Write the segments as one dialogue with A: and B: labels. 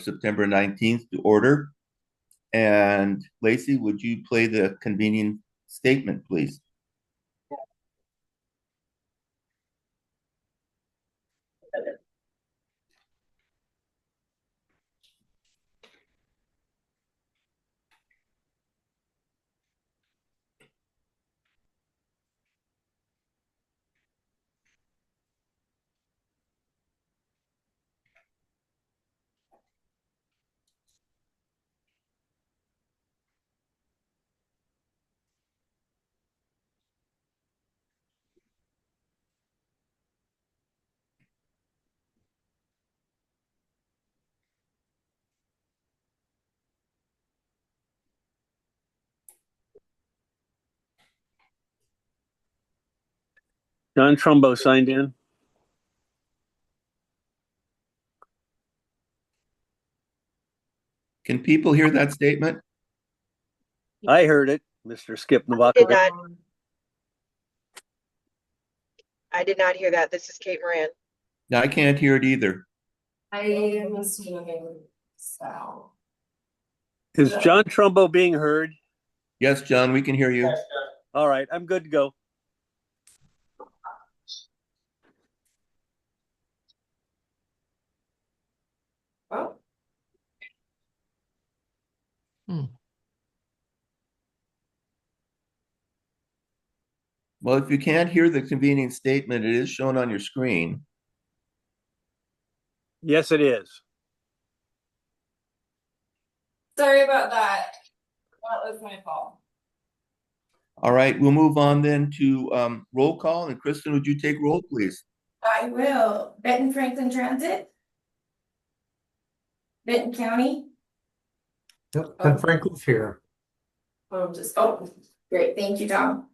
A: of September 19th to order. And Lacey, would you play the convening statement, please?
B: John Trumbo signed in.
A: Can people hear that statement?
B: I heard it, Mr. Skip
C: Did
B: Novakovic.
C: not. I did not hear that. This is Kate Moran.
A: No, I can't hear it either.
D: I am assuming so.
B: Is John Trumbo being heard?
A: Yes, John, we can hear you.
B: All right, I'm good to go.
D: Oh.
A: Well, if you can't hear the convening statement, it is shown on your screen.
B: Yes, it is.
D: Sorry about that. That was my fault.
A: All right, we'll move on then to roll call. And Kristen, would you take roll, please?
D: I will. Benton-Franklin Transit. Benton County.
E: Yep, Benton-Franklin's here.
D: Great. Thank you, Tom.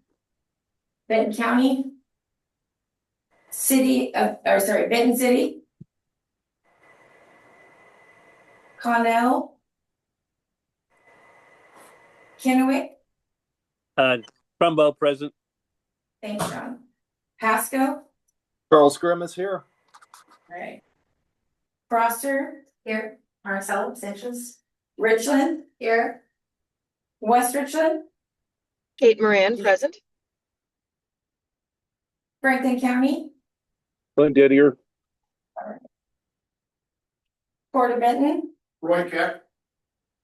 D: Benton County. Benton City. Connell. Kennewick.
B: Trumbo present.
D: Thanks, John. Pasco.
F: Charles Grimm is here.
D: All right. Foster. Here. Marcel, abstentions. Richland. Here. West Richland.
C: Kate Moran, present.
D: Franklin County.
B: Clint Didier.
D: Port of Benton.
F: Roy Keck.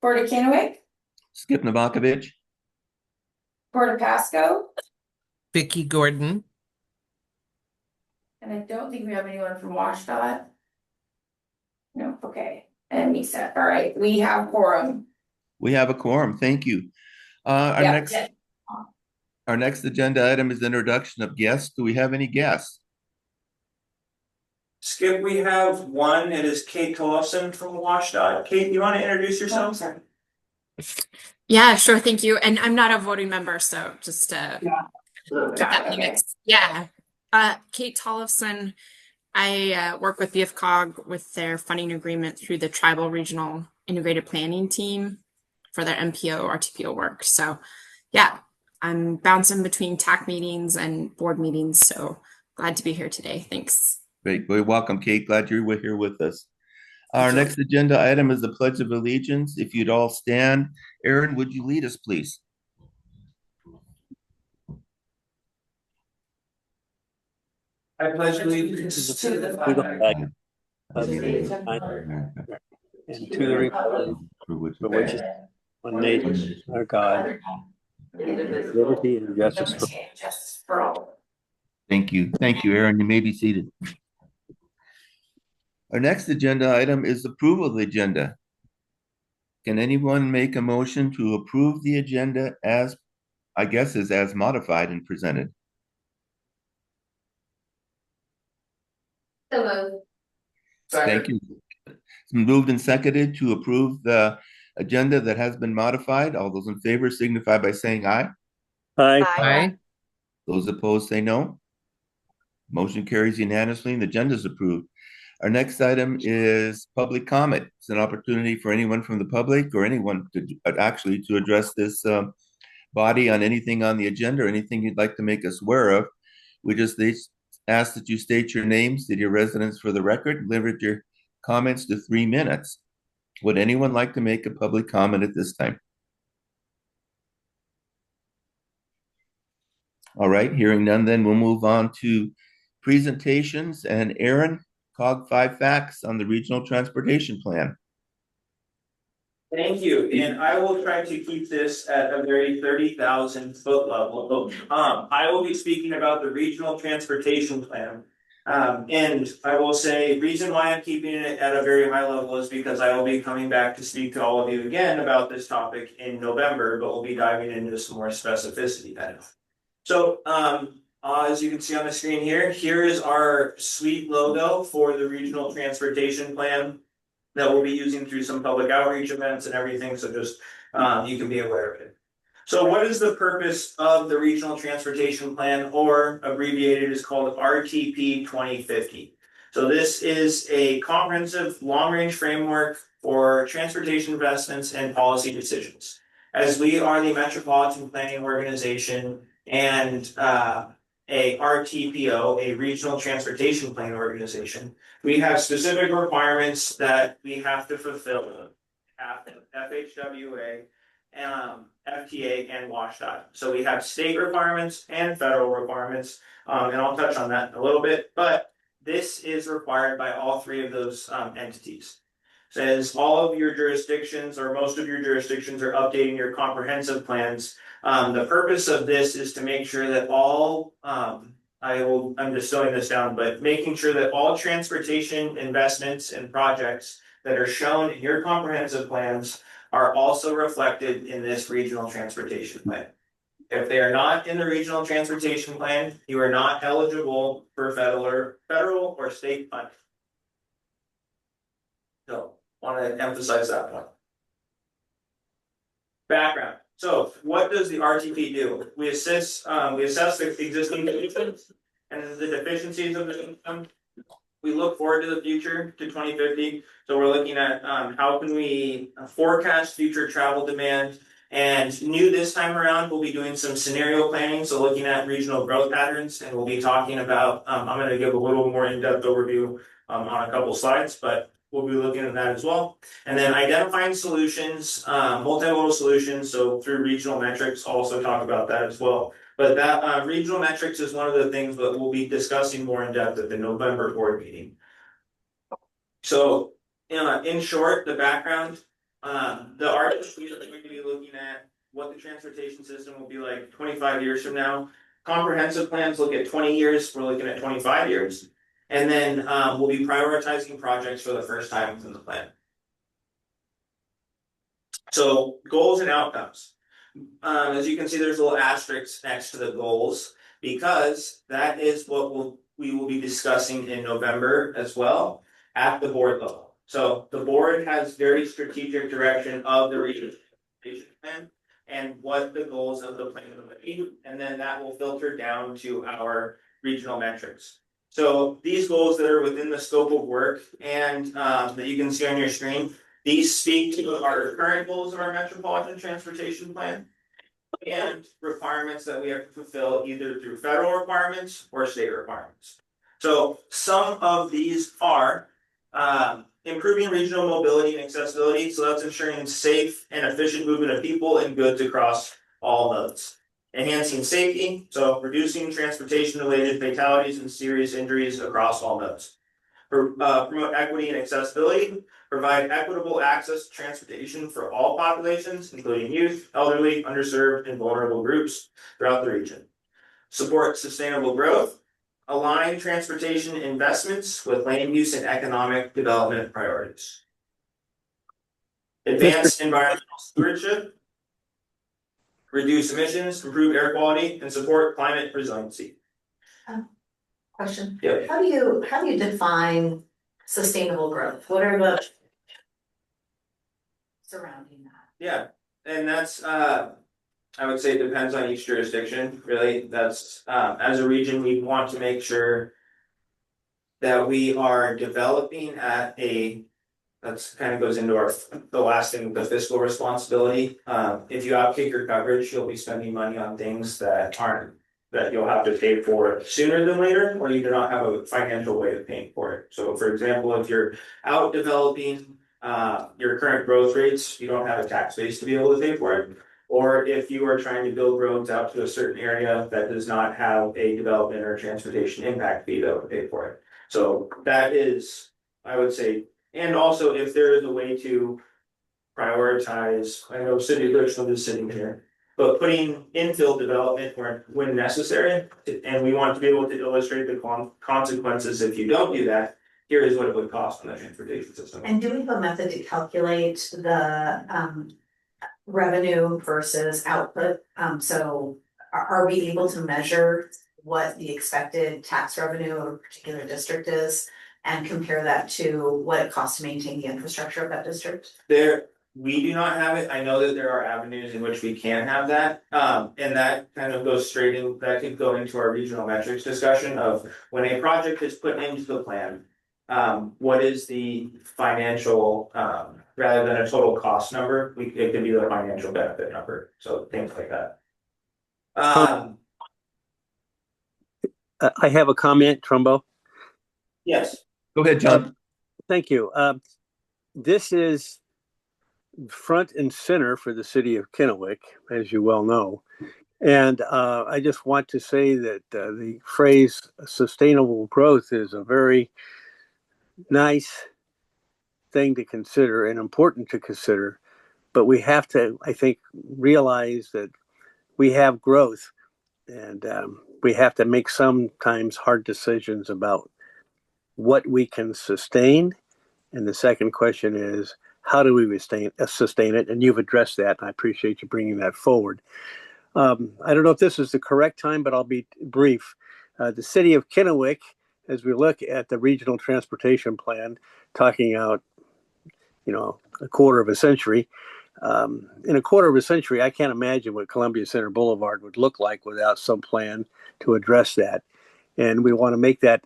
D: Port of Kennewick.
A: Skip Novakovic.
D: Port of Pasco.
G: Vicki Gordon.
D: And I don't think we have anyone from WashDOT. No, okay. And Mesa. All right, we have quorum.
A: We have a quorum. Thank you. Our next agenda item is the introduction of guests. Do we have any guests?
H: Skip, we have one. It is Kate Tollefson from WashDOT. Kate, you want to introduce yourself?
D: Sorry.
I: Yeah, sure. Thank you. And I'm not a voting member, so just put that in the mix. Yeah. Kate Tollefson. I work with BFCOG with their funding agreement through the Tribal Regional Integrated Planning Team for their MPO, RTPO work. So yeah, I'm bouncing between TAC meetings and board meetings. So glad to be here today. Thanks.
A: Great. Very welcome, Kate. Glad you're here with us. Our next agenda item is the Pledge of Allegiance. If you'd all stand. Aaron, would you lead us, please?
H: I pledge allegiance
D: To the
B: To the
D: flag.
B: flag of the United States and to the republic for which is one nation, our God, liberty and justice for all.
A: Thank you. Thank you, Aaron. You may be seated. Our next agenda item is approval of the agenda. Can anyone make a motion to approve the agenda as, I guess, is as modified and presented? Thank you. It's been moved and seconded to approve the agenda that has been modified. All those in favor signify by saying aye.
B: Aye.
G: Aye.
A: Those opposed say no. Motion carries unanimously and the agenda is approved. Our next item is public comment. It's an opportunity for anyone from the public or anyone to actually to address this body on anything on the agenda or anything you'd like to make us aware of. We just ask that you state your name, state your residence for the record, limit your comments to 3 minutes. Would anyone like to make a public comment at this time? All right, hearing none, then we'll move on to presentations. And Aaron, COG 5 facts on the regional transportation plan.
H: Thank you, and I will try to keep this at a very 30,000-foot level. I will be speaking about the regional transportation plan. And I will say, reason why I'm keeping it at a very high level is because I will be coming back to speak to all of you again about this topic in November, but we'll be diving into some more specificity then. So, as you can see on the screen here, here is our suite logo for the regional transportation plan that we'll be using through some public outreach events and everything, so just you can be aware of it. So what is the purpose of the regional transportation plan, or abbreviated is called RTP 2050? So this is a comprehensive long-range framework for transportation investments and policy decisions. As we are the Metropolitan Planning Organization and a RTPO, a Regional Transportation Plan Organization, we have specific requirements that we have to fulfill. FHWA, FTA, and WashDOT. So we have state requirements and federal requirements, and I'll touch on that in a little bit. But this is required by all three of those entities. Says all of your jurisdictions, or most of your jurisdictions, are updating your comprehensive plans. The purpose of this is to make sure that all I'm distilling this down, but making sure that all transportation investments and projects that are shown in your comprehensive plans are also reflected in this regional transportation plan. If they are not in the regional transportation plan, you are not eligible for federal or state funding. So, want to emphasize that point. Background. So, what does the RTP do? We assess the existing conditions and the deficiencies of the system. We look forward to the future, to 2050. So we're looking at how can we forecast future travel demand. And new this time around, we'll be doing some scenario planning. So looking at regional growth patterns, and we'll be talking about, I'm going to give a little more in-depth overview on a couple slides, but we'll be looking at that as well. And then identifying solutions, multimodal solutions. So through regional metrics, I'll also talk about that as well. But that regional metrics is one of the things that we'll be discussing more in depth at the November board meeting. So, in short, the background, the artist, we're going to be looking at what the transportation system will be like 25 years from now. Comprehensive plans look at 20 years, we're looking at 25 years. And then we'll be prioritizing projects for the first time within the plan. So, goals and outcomes. As you can see, there's a little asterisk next to the goals, because that is what we will be discussing in November as well at the board level. So the board has very strategic direction of the regional transportation plan and what the goals of the plan will be, and then that will filter down to our regional metrics. So these goals that are within the scope of work and that you can see on your screen, these speak to our current goals of our Metropolitan Transportation Plan and requirements that we have to fulfill either through federal requirements or state requirements. So some of these are improving regional mobility and accessibility. So that's ensuring safe and efficient movement of people and goods across all nodes. Enhancing safety, so reducing transportation-related fatalities and serious injuries across all nodes. Promote equity and accessibility, provide equitable access to transportation for all populations, including youth, elderly, underserved, and vulnerable groups throughout the region. Support sustainable growth, align transportation investments with land use and economic development priorities. Advance environmental stewardship, reduce emissions, improve air quality, and support climate resiliency.
J: Question.
H: Yeah.
J: How do you define sustainable growth? What are the surrounding that?
H: Yeah, and that's I would say it depends on each jurisdiction. Really, that's as a region, we want to make sure that we are developing at a. That's kind of goes into the last thing, the fiscal responsibility. If you outkick your coverage, you'll be spending money on things that you'll have to pay for sooner than later, or you do not have a financial way of paying for it. So for example, if you're out developing your current growth rates, you don't have a tax base to be able to pay for it. Or if you are trying to build roads out to a certain area that does not have a development or transportation impact fee that would pay for it. So that is, I would say, and also if there is a way to prioritize, I know City of Richland is sitting here, but putting infill development when necessary, and we want to be able to illustrate the consequences if you don't do that, here is what it would cost on the transportation system.
J: And do we have a method to calculate the revenue versus output? So are we able to measure what the expected tax revenue of a particular district is and compare that to what it costs to maintain the infrastructure of that district?
H: We do not have it. I know that there are avenues in which we can have that. And that kind of goes straight in, that could go into our regional metrics discussion of when a project is put into the plan. What is the financial, rather than a total cost number, it could be the financial benefit number. So things like that.
B: I have a comment, Trumbo.
H: Yes.
A: Go ahead, John.
B: Thank you. This is front and center for the city of Kennewick, as you well know. And I just want to say that the phrase sustainable growth is a very nice thing to consider and important to consider. But we have to, I think, realize that we have growth and we have to make sometimes hard decisions about what we can sustain. And the second question is, how do we sustain it? And you've addressed that, and I appreciate you bringing that forward. I don't know if this is the correct time, but I'll be brief. The city of Kennewick, as we look at the regional transportation plan, talking out, a quarter of a century. In a quarter of a century, I can't imagine what Columbia Center Boulevard would look like without some plan to address that. And we want to make that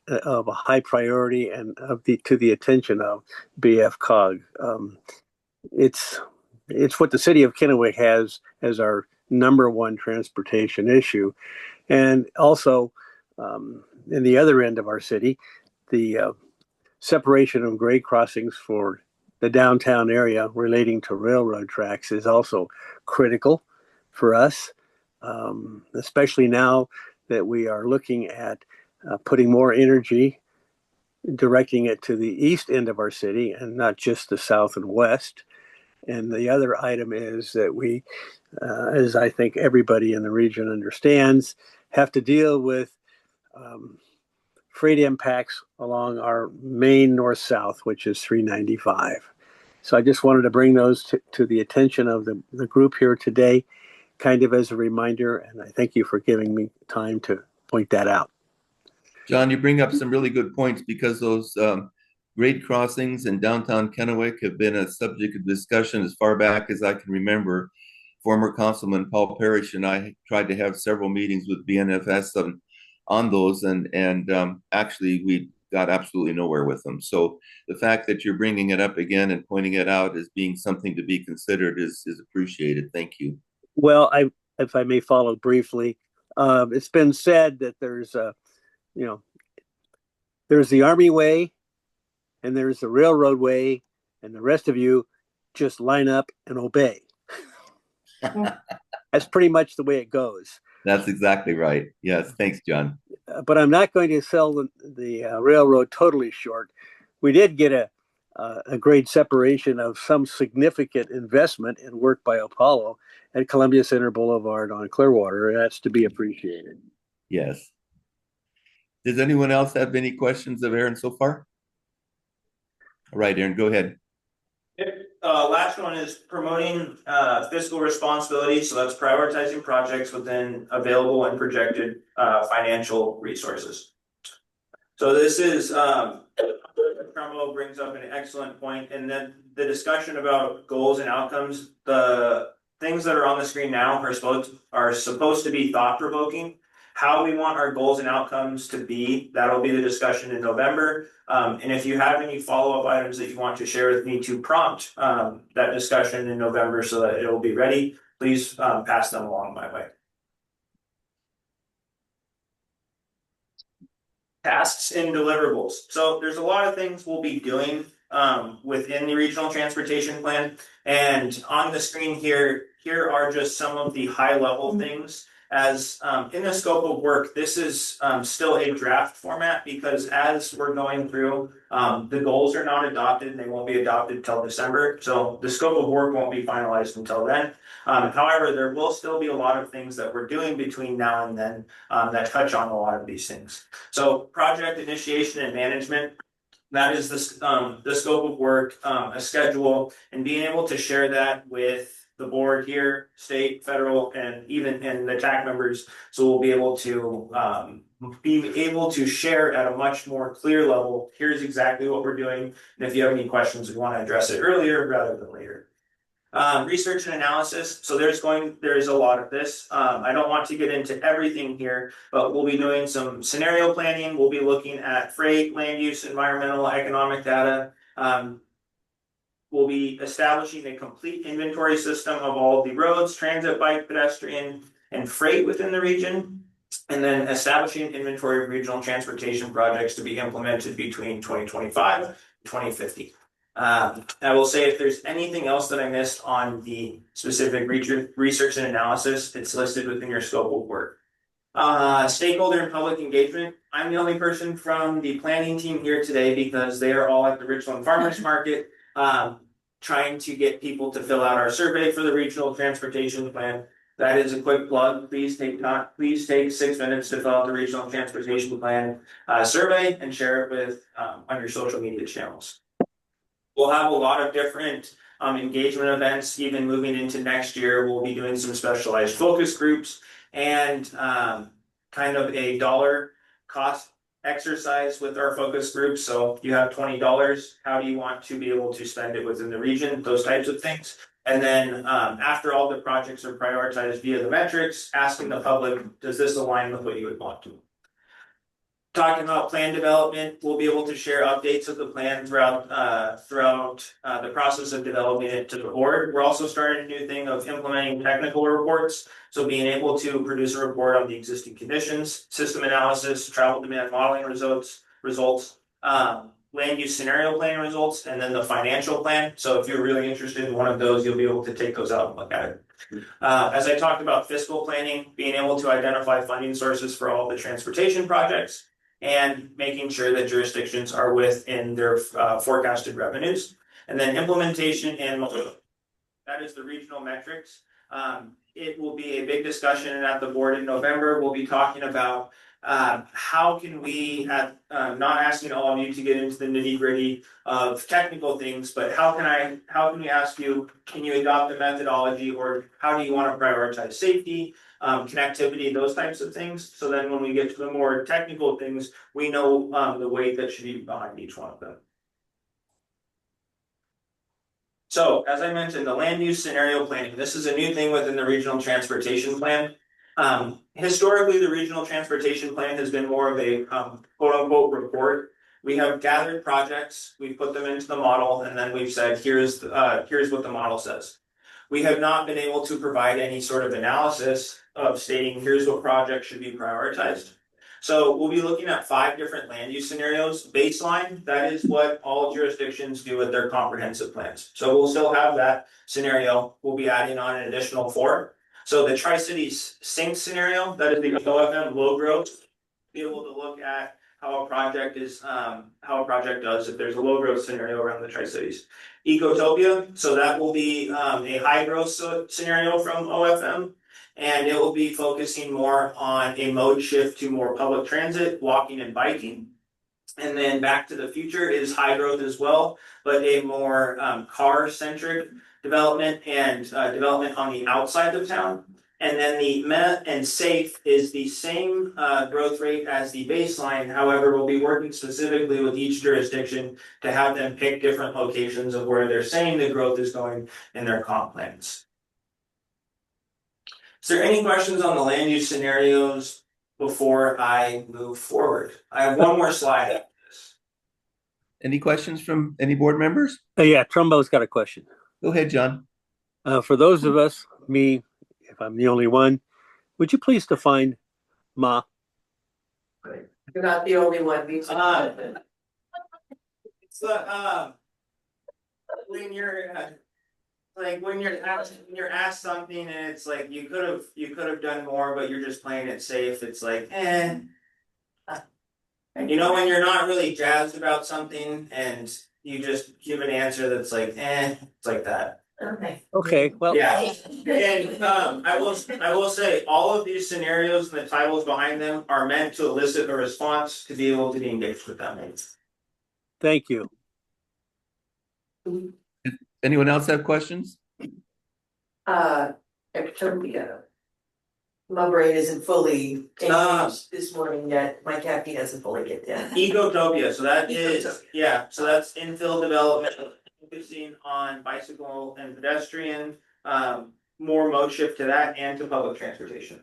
B: of a high priority and to the attention of BFCOG. It's what the city of Kennewick has as our number one transportation issue. And also, in the other end of our city, the separation of grade crossings for the downtown area relating to railroad tracks is also critical for us, especially now that we are looking at putting more energy, directing it to the east end of our city and not just the south and west. And the other item is that we, as I think everybody in the region understands, have to deal with freight impacts along our main north-south, which is 395. So I just wanted to bring those to the attention of the group here today, kind of as a reminder, and I thank you for giving me time to point that out.
A: John, you bring up some really good points because those grade crossings in downtown Kennewick have been a subject of discussion as far back as I can remember. Former Councilman Paul Parrish and I tried to have several meetings with BNFS on those, and actually we got absolutely nowhere with them. So the fact that you're bringing it up again and pointing it out as being something to be considered is appreciated. Thank you.
B: Well, if I may follow briefly, it's been said that there's the Army way and there's the railroad way, and the rest of you just line up and obey. That's pretty much the way it goes.
A: That's exactly right. Yes, thanks, John.
B: But I'm not going to sell the railroad totally short. We did get a grade separation of some significant investment and work by Apollo at Columbia Center Boulevard on Clearwater. That's to be appreciated.
A: Yes. Does anyone else have any questions of Aaron so far? All right, Aaron, go ahead.
H: Last one is promoting fiscal responsibility. So that's prioritizing projects within available and projected financial resources. So this is Trumbo brings up an excellent point, and then the discussion about goals and outcomes. The things that are on the screen now are supposed to be thought provoking. How we want our goals and outcomes to be, that'll be the discussion in November. And if you have any follow-up items that you want to share with me to prompt that discussion in November so that it'll be ready, please pass them along my way. Tasks and deliverables. So there's a lot of things we'll be doing within the regional transportation plan. And on the screen here are just some of the high level things. As in the scope of work, this is still a draft format because as we're going through, the goals are not adopted and they won't be adopted till December. So the scope of work won't be finalized until then. However, there will still be a lot of things that we're doing between now and then that touch on a lot of these things. So project initiation and management, that is the scope of work, a schedule, and being able to share that with the board here, state, federal, and even the TAC members. So we'll be able to share at a much more clear level. Here's exactly what we're doing. And if you have any questions, we want to address it earlier rather than later. Research and analysis. So there's a lot of this. I don't want to get into everything here, but we'll be doing some scenario planning. We'll be looking at freight, land use, environmental, economic data. We'll be establishing a complete inventory system of all of the roads, transit, bike, pedestrian, and freight within the region. And then establishing inventory of regional transportation projects to be implemented between 2025 and 2050. I will say if there's anything else that I missed on the specific research and analysis, it's listed within your scope of work. Stakeholder and public engagement. I'm the only person from the planning team here today because they are all at the Richland Farmers Market, trying to get people to fill out our survey for the regional transportation plan. That is a quick plug. Please take 6 minutes to fill out the regional transportation plan survey and share it with on your social media channels. We'll have a lot of different engagement events. Even moving into next year, we'll be doing some specialized focus groups and kind of a dollar cost exercise with our focus groups. So you have $20. How do you want to be able to spend it within the region? Those types of things. And then after all the projects are prioritized via the metrics, asking the public, does this align with what you would want to? Talking about plan development, we'll be able to share updates of the plan throughout the process of developing it to the board. We're also starting a new thing of implementing technical reports. So being able to produce a report on the existing conditions, system analysis, travel demand modeling results, land use scenario planning results, and then the financial plan. So if you're really interested in one of those, you'll be able to take those out and look at it. As I talked about fiscal planning, being able to identify funding sources for all the transportation projects, and making sure that jurisdictions are within their forecasted revenues. And then implementation and that is the regional metrics. It will be a big discussion at the board in November. We'll be talking about how can we, not asking all of you to get into the nitty gritty of technical things, but how can we ask you, can you adopt the methodology, or how do you want to prioritize safety, connectivity, those types of things. So then when we get to the more technical things, we know the weight that should be behind each one of them. So as I mentioned, the land use scenario planning, this is a new thing within the regional transportation plan. Historically, the regional transportation plan has been more of a quote unquote report. We have gathered projects, we've put them into the model, and then we've said, here's what the model says. We have not been able to provide any sort of analysis of stating here's what projects should be prioritized. So we'll be looking at 5 different land use scenarios. Baseline, that is what all jurisdictions do with their comprehensive plans. So we'll still have that scenario. We'll be adding on an additional 4. So the Tri-Cities sync scenario, that is the OFM low growth, be able to look at how a project does if there's a low growth scenario around the Tri-Cities. Ecotopia, so that will be a high growth scenario from OFM, and it will be focusing more on a mode shift to more public transit, walking and biking. And then Back to the Future is high growth as well, but a more car centric development and development on the outside of town. And then the MET and SAFE is the same growth rate as the baseline. However, we'll be working specifically with each jurisdiction to have them pick different locations of where they're saying the growth is going in their comp plans. Is there any questions on the land use scenarios before I move forward? I have one more slide after this.
A: Any questions from any board members?
B: Yeah, Trumbo's got a question.
A: Go ahead, John.
B: For those of us, me, if I'm the only one, would you please define Ma?
K: You're not the only one.
H: It's the when you're like when you're asked something and it's like you could have done more, but you're just playing it safe. It's like, you know, when you're not really jazzed about something and you just give an answer that's like, it's like that.
J: Okay.
B: Okay, well,
H: Yeah, and I will say all of these scenarios and the titles behind them are meant to elicit a response to be able to be engaged with them.
B: thank you.
A: Anyone else have questions?
K: Actually, my brain isn't fully engaged this morning yet. My caffeine hasn't fully kicked in.
H: Ecotopia, so that is, yeah, so that's infill development, focusing on bicycle and pedestrian, more mode shift to that and to public transportation.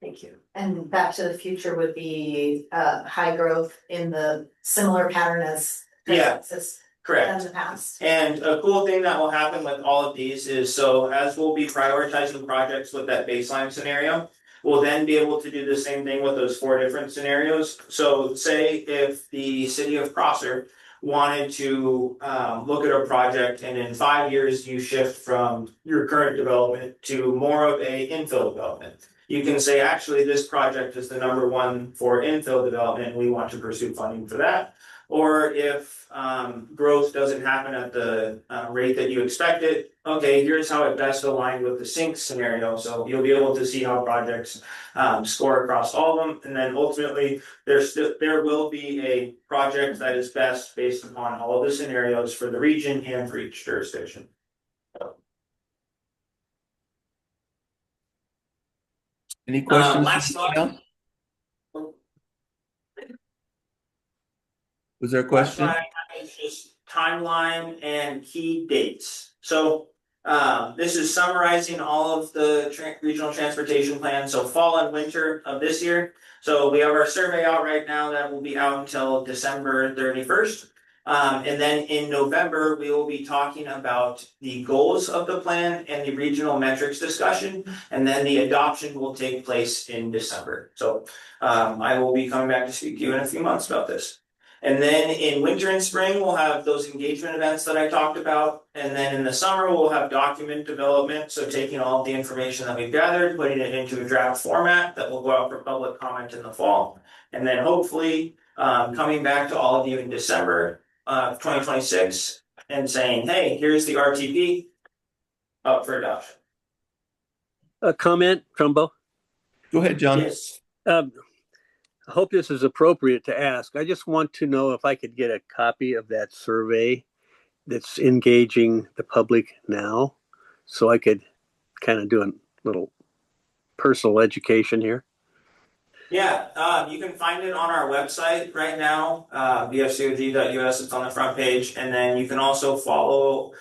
K: Thank you.
J: And Back to the Future would be high growth in the similar pattern as
H: Yeah.
J: as
H: Correct.
J: in the past.
H: And a cool thing that will happen with all of these is, so as we'll be prioritizing projects with that baseline scenario, we'll then be able to do the same thing with those 4 different scenarios. So say if the city of Prosser wanted to look at a project and in 5 years you shift from your current development to more of a infill development. You can say, actually, this project is the #1 for infill development, and we want to pursue funding for that. Or if growth doesn't happen at the rate that you expected, okay, here's how it best aligned with the sync scenario. So you'll be able to see how projects score across all of them, and then ultimately there will be a project that is best based upon all of the scenarios for the region and for each jurisdiction.
A: Any questions?
H: Last slide.
A: Was there a question?
H: Last slide is just timeline and key dates. So this is summarizing all of the regional transportation plans, so fall and winter of this year. So we have our survey out right now that will be out until December 31st. And then in November, we will be talking about the goals of the plan and the regional metrics discussion. And then the adoption will take place in December. So I will be coming back to speak to you in a few months about this. And then in winter and spring, we'll have those engagement events that I talked about. And then in the summer, we'll have document development. So taking all of the information that we've gathered, putting it into a draft format that will go out for public comment in the fall. And then hopefully coming back to all of you in December 2026 and saying, hey, here's the RTP up for adoption.
B: A comment, Trumbo?
A: Go ahead, John.
H: Yes.
B: I hope this is appropriate to ask. I just want to know if I could get a copy of that survey that's engaging the public now, so I could kind of do a little personal education here.
H: Yeah, you can find it on our website right now, BFCOG.us. It's on the front page. And then you can also follow,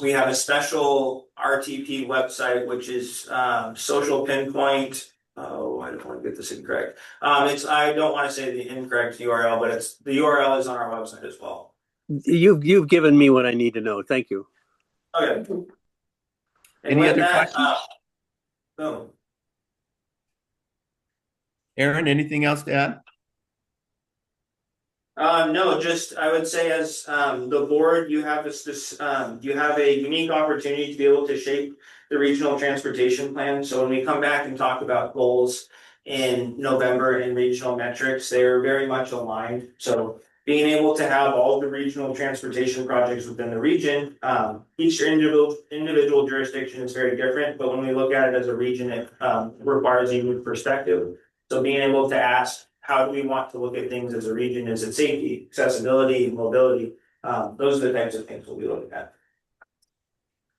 H: we have a special RTP website, which is Social Pinpoint. Oh, I don't want to get this incorrect. I don't want to say the incorrect URL, but the URL is on our website as well.
B: You've given me what I need to know. Thank you.
H: Okay.
A: Any other questions?
H: Boom.
A: Aaron, anything else to add?
H: No, just I would say as the board, you have you have a unique opportunity to be able to shape the regional transportation plan. So when we come back and talk about goals in November and regional metrics, they're very much aligned. So being able to have all the regional transportation projects within the region, each individual jurisdiction is very different, but when we look at it as a region, it requires a unique perspective. So being able to ask, how do we want to look at things as a region? Is it safety, accessibility, mobility? Those are the types of things we'll be looking at.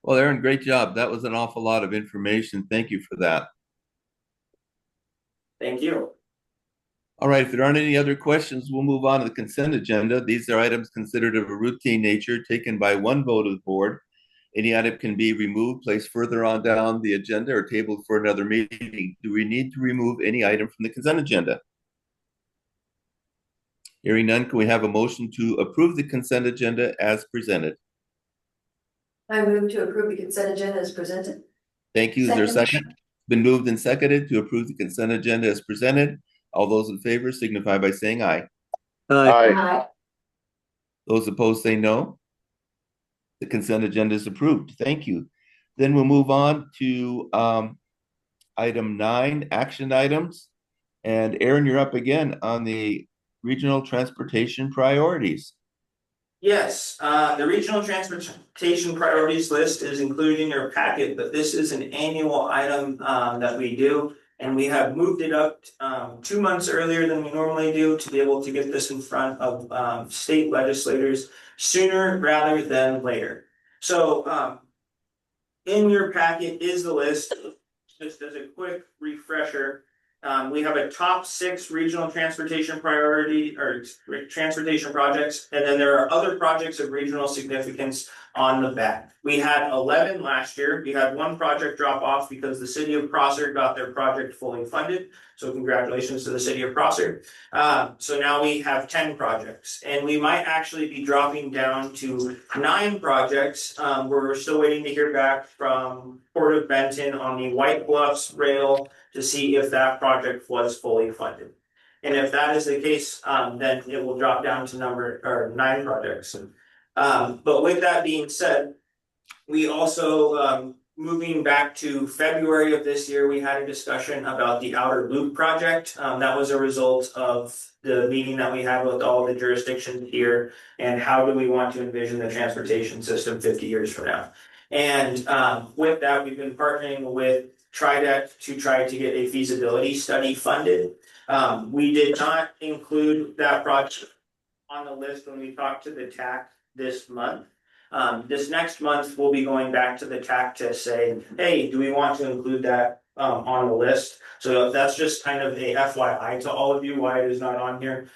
A: Well, Aaron, great job. That was an awful lot of information. Thank you for that.
H: Thank you.
A: All right, if there aren't any other questions, we'll move on to the consent agenda. These are items considered of a routine nature, taken by one vote of the board. Any item can be removed, placed further on down the agenda, or tabled for another meeting. Do we need to remove any item from the consent agenda? Hearing none, can we have a motion to approve the consent agenda as presented?
K: I move to approve the consent agenda as presented.
A: Thank you. Is there a second? Been moved and seconded to approve the consent agenda as presented. All those in favor signify by saying aye.
B: Aye.
K: Aye.
A: Those opposed say no. The consent agenda is approved. Thank you. Then we'll move on to item 9, action items. And Aaron, you're up again on the regional transportation priorities.
H: Yes, the regional transportation priorities list is included in your packet, but this is an annual item that we do. And we have moved it up 2 months earlier than we normally do to be able to get this in front of state legislators sooner rather than later. So in your packet is the list. Just as a quick refresher, we have a top 6 regional transportation priority or transportation projects, and then there are other projects of regional significance on the back. We had 11 last year. We had 1 project drop off because the city of Prosser got their project fully funded. So congratulations to the city of Prosser. So now we have 10 projects, and we might actually be dropping down to 9 projects. We're still waiting to hear back from Port of Benton on the White Bluffs rail to see if that project was fully funded. And if that is the case, then it will drop down to 9 projects. But with that being said, we also moving back to February of this year, we had a discussion about the Outer Loop project. That was a result of the meeting that we had with all the jurisdictions here, and how do we want to envision the transportation system 50 years from now. And with that, we've been partnering with TriDeck to try to get a feasibility study funded. We did not include that project on the list when we talked to the TAC this month. This next month, we'll be going back to the TAC to say, hey, do we want to include that on the list? So that's just kind of a FYI to all of you why it is not on here.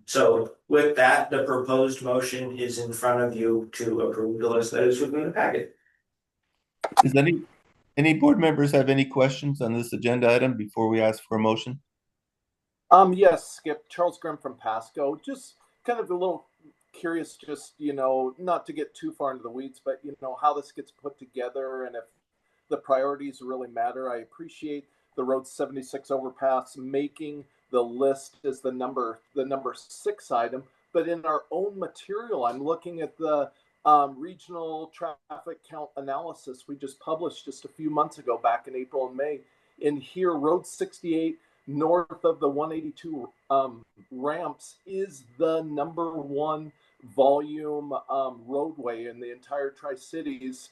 H: So with that, the proposed motion is in front of you to approve the list that is within the packet.
A: Does any board members have any questions on this agenda item before we ask for a motion?
F: Yes, Skip. Charles Grimm from Pasco. Just kind of a little curious, just, not to get too far into the weeds, but, how this gets put together and if the priorities really matter. I appreciate the Road 76 overpass making the list as the number 6 item, but in our own material, I'm looking at the regional traffic count analysis we just published just a few months ago, back in April and May. In here, Road 68 north of the 182 ramps is the number 1 volume roadway in the entire Tri-Cities,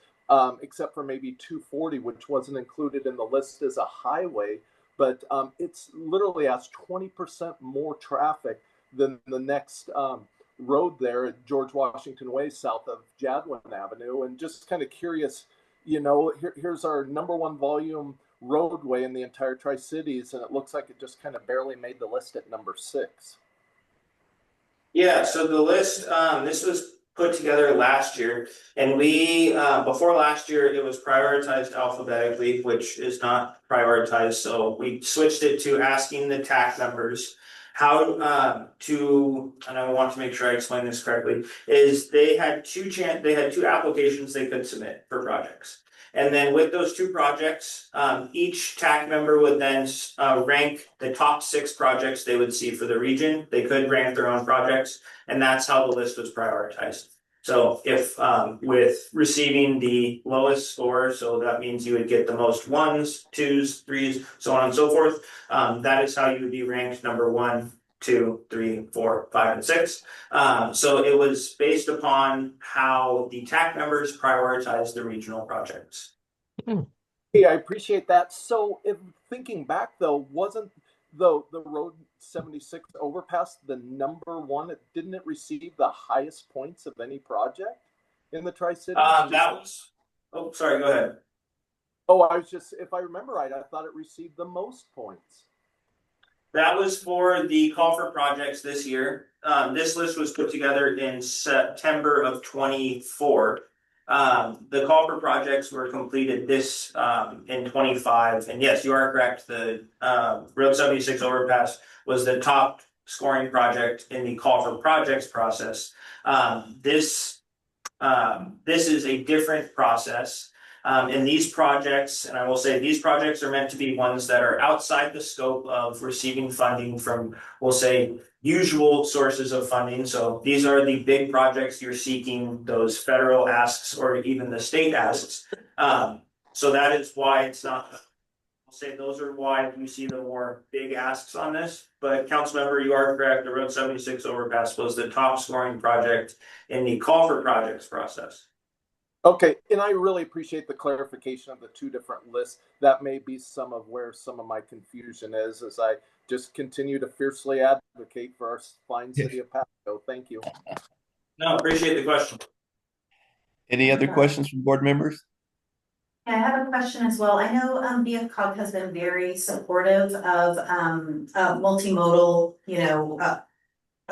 F: except for maybe 240, which wasn't included in the list as a highway. But it's literally has 20% more traffic than the next road there at George Washington Way, south of Jadwin Avenue. And just kind of curious, here's our number 1 volume roadway in the entire Tri-Cities, and it looks like it just kind of barely made the list at number 6.
H: Yeah, so the list, this was put together last year, and we, before last year, it was prioritized alphabetically, which is not prioritized, so we switched it to asking the TAC members how and I want to make sure I explain this correctly, is they had 2 applications they could submit for projects. And then with those 2 projects, each TAC member would then rank the top 6 projects they would see for the region. They could rank their own projects, and that's how the list was prioritized. So if with receiving the lowest score, so that means you would get the most 1s, 2s, 3s, so on and so forth. That is how you would be ranked number 1, 2, 3, 4, 5, and 6. So it was based upon how the TAC members prioritized the regional projects.
F: Hey, I appreciate that. So if thinking back though, wasn't the Road 76 overpass the number 1? Didn't it receive the highest points of any project in the Tri-Cities?
H: Oh, sorry, go ahead.
F: Oh, I was just, if I remember right, I thought it received the most points.
H: That was for the call for projects this year. This list was put together in September of 24. The call for projects were completed this in 25. And yes, you are correct. The Road 76 overpass was the top scoring project in the call for projects process. This is a different process. And these projects, and I will say these projects are meant to be ones that are outside the scope of receiving funding from, we'll say, usual sources of funding. So these are the big projects you're seeking those federal asks or even the state asks. So that is why it's not, I'll say those are why you see the more big asks on this. But Councilmember, you are correct. The Road 76 overpass was the top scoring project in the call for projects process.
F: Okay, and I really appreciate the clarification of the two different lists. That may be some of where some of my confusion is as I just continue to fiercely advocate for our fine city of Pasco. Thank you.
H: No, appreciate the question.
A: Any other questions from board members?
J: I have a question as well. I know BFCOG has been very supportive of multimodal,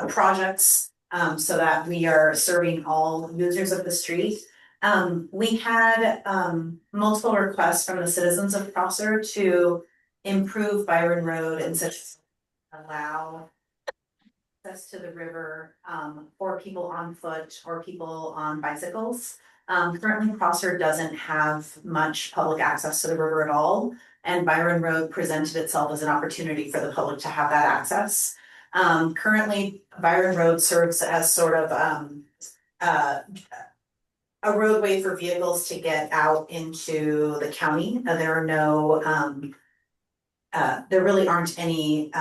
J: projects so that we are serving all users of the street. We had multiple requests from the citizens of Prosser to improve Byron Road and such allow access to the river for people on foot or people on bicycles. Currently, Prosser doesn't have much public access to the river at all, and Byron Road presented itself as an opportunity for the public to have that access. Currently, Byron Road serves as sort of a roadway for vehicles to get out into the county. There are no, there really aren't any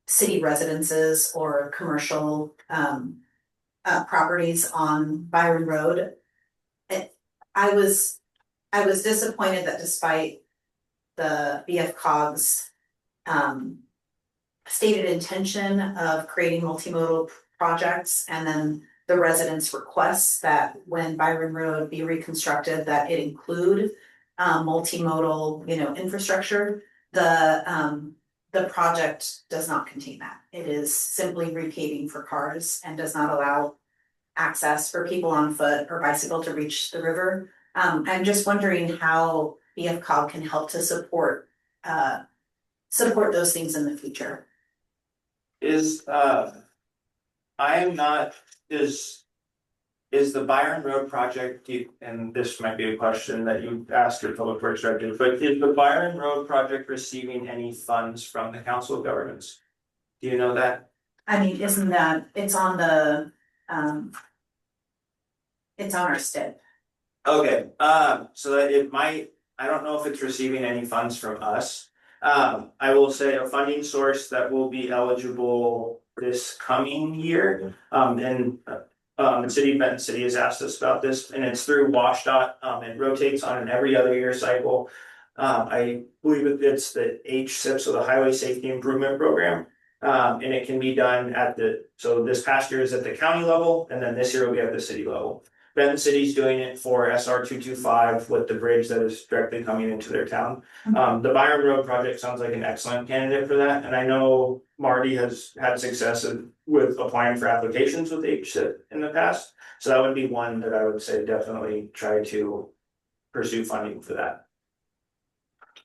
J: city residences or commercial properties on Byron Road. I was disappointed that despite the BFCOG's stated intention of creating multimodal projects and then the residents' requests that when Byron Road be reconstructed, that it include multimodal, infrastructure, the project does not contain that. It is simply repaving for cars and does not allow access for people on foot or bicycle to reach the river. I'm just wondering how BFCOG can help to support those things in the future.
H: Is the Byron Road project, and this might be a question that you asked your public works director, but is the Byron Road project receiving any funds from the Council of Governments? Do you know that?
J: I mean, isn't that, it's on the, it's on our STIP.
H: Okay, so that it might, I don't know if it's receiving any funds from us. I will say a funding source that will be eligible this coming year, and the city of Benton City has asked us about this, and it's through WashDOT. It rotates on an every other year cycle. I believe it's the HSIP, so the Highway Safety Improvement Program. And it can be done so this past year is at the county level, and then this year will be at the city level. Benton City's doing it for SR 225 with the bridge that is directly coming into their town. The Byron Road project sounds like an excellent candidate for that, and I know Marty has had success with applying for applications with HSIP in the past. So that would be one that I would say definitely try to pursue funding for that.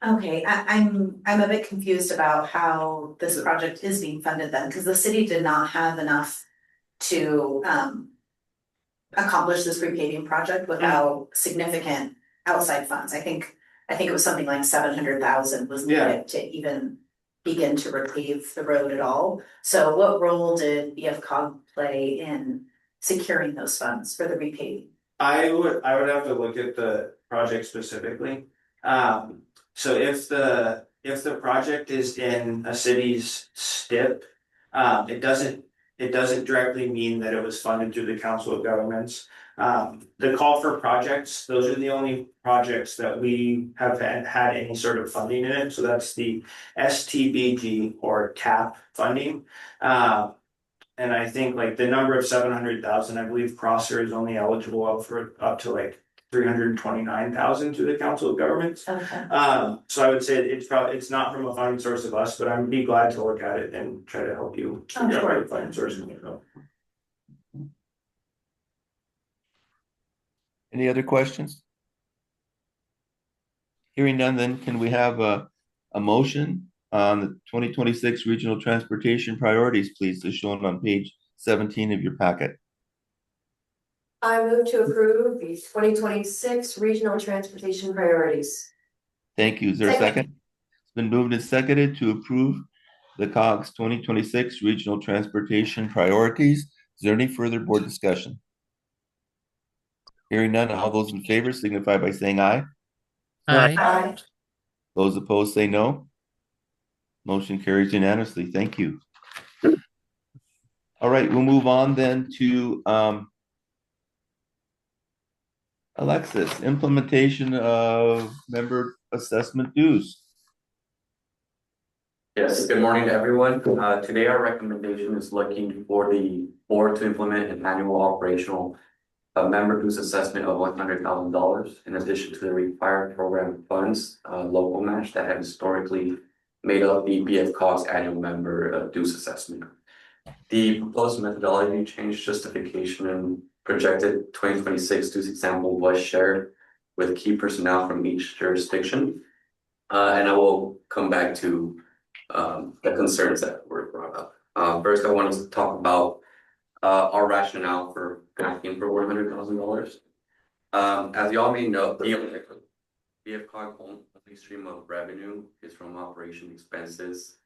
J: Okay, I'm a bit confused about how this project is being funded then, because the city did not have enough to accomplish this repaving project without significant outside funds. I think it was something like 700,000 was needed to even begin to repave the road at all. So what role did BFCOG play in securing those funds for the repaving?
H: I would have to look at the project specifically. So if the project is in a city's STIP, it doesn't directly mean that it was funded through the Council of Governments. The call for projects, those are the only projects that we have had any sort of funding in it. So that's the STBG or TAP funding. And I think like the number of 700,000, I believe Prosser is only eligible up to like 329,000 to the Council of Governments.
J: Okay.
H: So I would say it's not from a funding source of us, but I'd be glad to look at it and try to help you figure out what the funding source is.
A: Any other questions? Hearing none, then can we have a motion on the 2026 regional transportation priorities, please, as shown on page 17 of your packet?
K: I move to approve the 2026 regional transportation priorities.
A: Thank you. Is there a second? It's been moved and seconded to approve the COG's 2026 regional transportation priorities. Is there any further board discussion? Hearing none, all those in favor signify by saying aye.
G: Aye.
K: Aye.
A: Those opposed say no. Motion carries unanimously. Thank you. All right, we'll move on then to Alexis, implementation of member assessment dues.
L: Yes, good morning to everyone. Today our recommendation is looking for the board to implement an annual operational member dues assessment of $100,000 in addition to the required program funds, local match that have historically made up the BFCOG's annual member dues assessment. The proposed methodology change, justification, and projected 2026 dues example was shared with key personnel from each jurisdiction. And I will come back to the concerns that were brought up. First, I wanted to talk about our rationale for asking for $100,000. As you all may know, BFCOG only stream of revenue is from operation expenses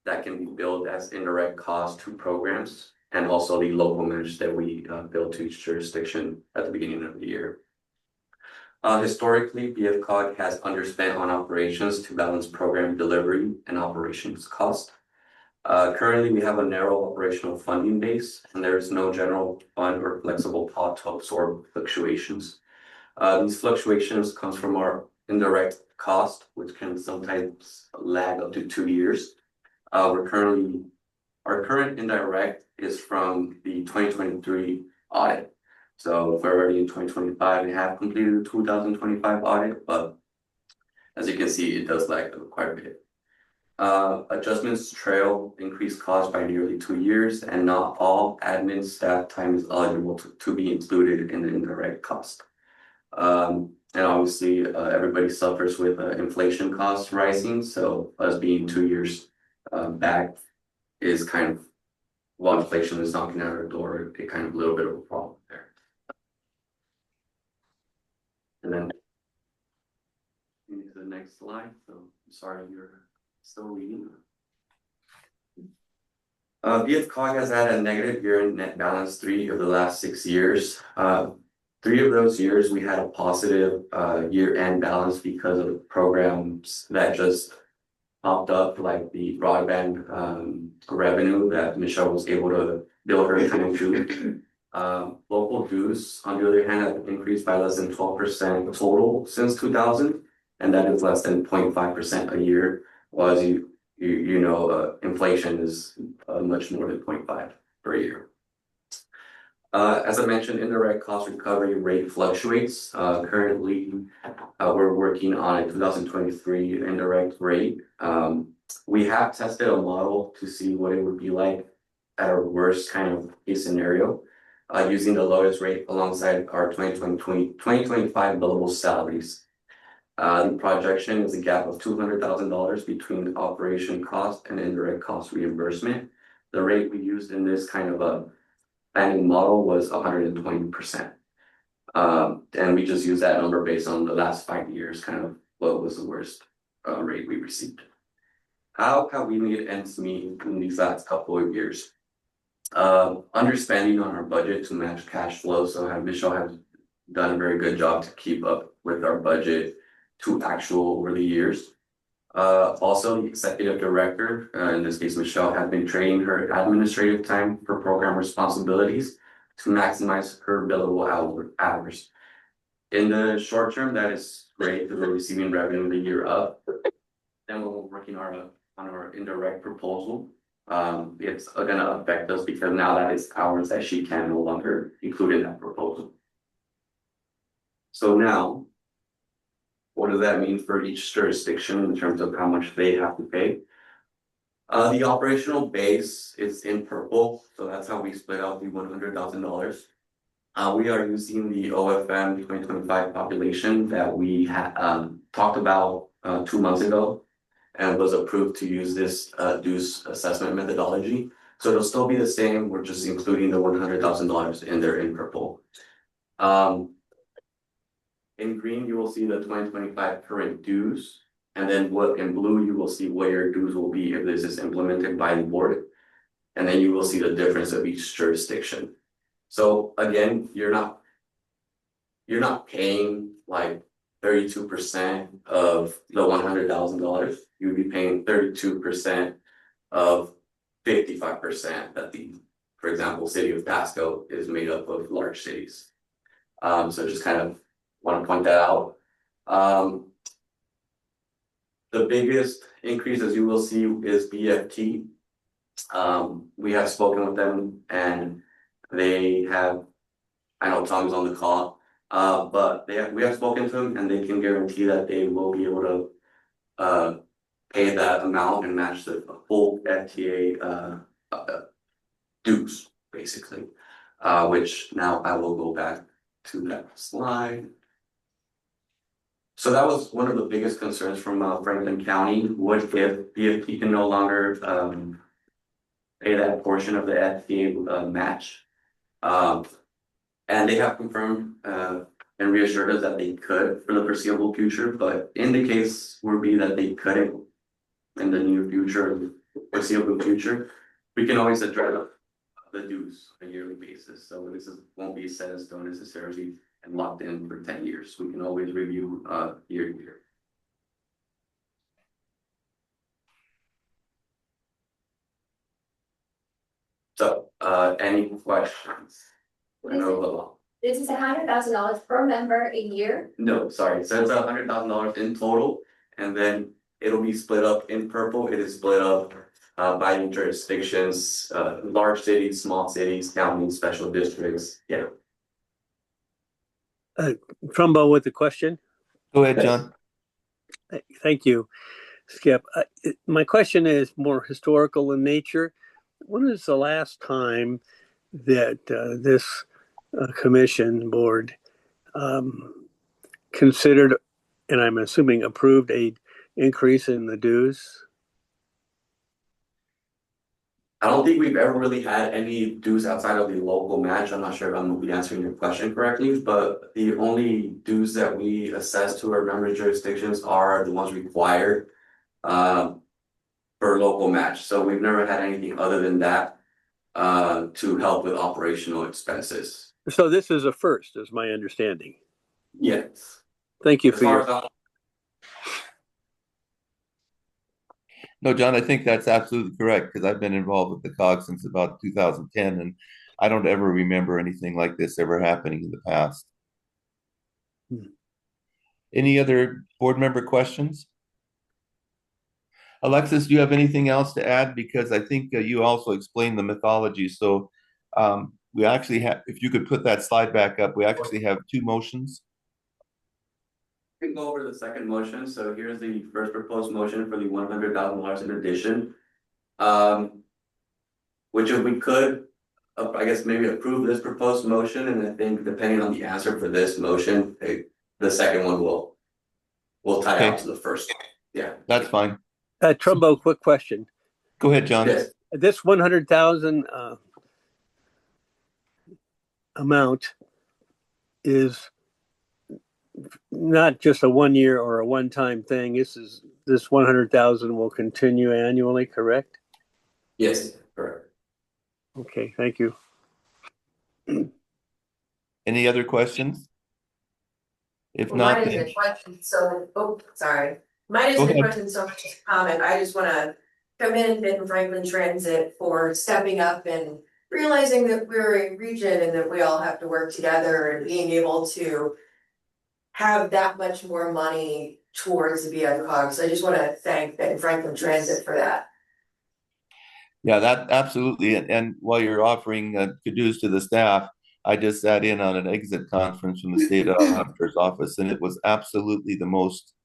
L: that can be billed as indirect costs to programs, and also the local match that we bill to each jurisdiction at the beginning of the year. Historically, BFCOG has underspent on operations to balance program delivery and operations cost. Currently, we have a narrow operational funding base, and there is no general fund or flexible pot to absorb fluctuations. These fluctuations come from our indirect cost, which can sometimes lag up to 2 years. Our current indirect is from the 2023 audit. So we're already in 2025. We have completed the 2025 audit, but as you can see, it does lag quite a bit. Adjustments trail increased costs by nearly 2 years, and not all admin staff time is eligible to be included in the indirect cost. And obviously, everybody suffers with inflation costs rising. So us being 2 years back is kind of, while inflation is knocking at our door, it kind of a little bit of a problem there. And then to the next slide. So I'm sorry you're still reading. BFCOG has had a negative year-end net balance 3 of the last 6 years. 3 of those years we had a positive year-end balance because of programs that just popped up, like the broadband revenue that Michelle was able to bill her time to. Local dues, on the other hand, have increased by less than 12% total since 2000, and that is less than 0.5% a year. While as you know, inflation is much more than 0.5 per year. As I mentioned, indirect cost recovery rate fluctuates. Currently, we're working on a 2023 indirect rate. We have tested a model to see what it would be like at our worst kind of case scenario, using the lowest rate alongside our 2025 billable salaries. The projection is a gap of $200,000 between operation cost and indirect cost reimbursement. The rate we used in this kind of a planning model was 120%. And we just use that number based on the last 5 years, kind of what was the worst rate we received. How have we made ends meet in these last couple of years? Underspending on our budget to match cash flow. So Michelle has done a very good job to keep up with our budget to actual over the years. Also, the executive director, in this case Michelle, has been trading her administrative time for program responsibilities to maximize her billable hours. In the short term, that is great because we're receiving revenue the year up. Then we're working on our indirect proposal. It's going to affect us because now that is hours that she can no longer include in that proposal. So now, what does that mean for each jurisdiction in terms of how much they have to pay? The operational base is in purple, so that's how we split out the $100,000. We are using the OFM 2025 population that we had talked about 2 months ago, and was approved to use this dues assessment methodology. So it'll still be the same. We're just including the $100,000 in there in purple. In green, you will see the 2025 current dues, and then what in blue, you will see what your dues will be if this is implemented by the board. And then you will see the difference of each jurisdiction. So again, you're not paying like 32% of the $100,000. You would be paying 32% of 55% that for example, city of Pasco is made up of large cities. So just kind of want to point that out. The biggest increase, as you will see, is BFT. We have spoken with them, and they have, I know Tom's on the call, but we have spoken to them, and they can guarantee that they will be able to pay that amount and match the full FTA dues, basically. Which now I will go back to that slide. So that was one of the biggest concerns from Franklin County. What if BFT can no longer pay that portion of the FTA match? And they have confirmed and reassured us that they could for the foreseeable future, but in the case would be that they couldn't in the near future, foreseeable future, we can always address the dues on a yearly basis. So won't be set in stone necessarily and locked in for 10 years. We can always review year to year. So any questions?
D: This is $100,000 per member a year?
L: No, sorry. So it's $100,000 in total, and then it'll be split up in purple. It is split up by jurisdictions, large cities, small cities, counties, special districts. Yeah.
B: Trumbo with the question.
A: Go ahead, John.
B: Thank you, Skip. My question is more historical in nature. When is the last time that this commission board considered, and I'm assuming approved, a increase in the dues?
L: I don't think we've ever really had any dues outside of the local match. I'm not sure if I'm gonna be answering your question correctly, but the only dues that we assess to our member jurisdictions are the ones required for local match. So we've never had anything other than that to help with operational expenses.
B: So this is a first, is my understanding.
L: Yes.
B: Thank you for your.
A: No, John, I think that's absolutely correct because I've been involved with the COG since about 2010, and I don't ever remember anything like this ever happening in the past. Any other board member questions? Alexis, do you have anything else to add? Because I think you also explained the mythology. So we actually have, if you could put that slide back up, we actually have two motions.
L: We can go over the second motion. So here's the first proposed motion for the $100,000 in addition. Which if we could, I guess maybe approve this proposed motion, and I think depending on the answer for this motion, the second one will tie out to the first. Yeah,
A: that's fine.
B: Trumbo, quick question.
A: Go ahead, John.
L: Yes.
B: This 100,000 amount is not just a 1 year or a one-time thing. This 100,000 will continue annually, correct?
L: Yes, correct.
B: Okay, thank you.
A: Any other questions? If
K: Well,
A: not,
K: mine isn't a question, sorry. Mine isn't a question so much as a comment. I just wanna commend Benton-Franklin Transit for stepping up and realizing that we're a region and that we all have to work together and being able to have that much more money towards the BFCOG. So I just wanna thank Benton-Franklin Transit for that.
A: Yeah, that absolutely. And while you're offering kudos to the staff, I just sat in on an exit conference from the state auditor's office, and it was absolutely the most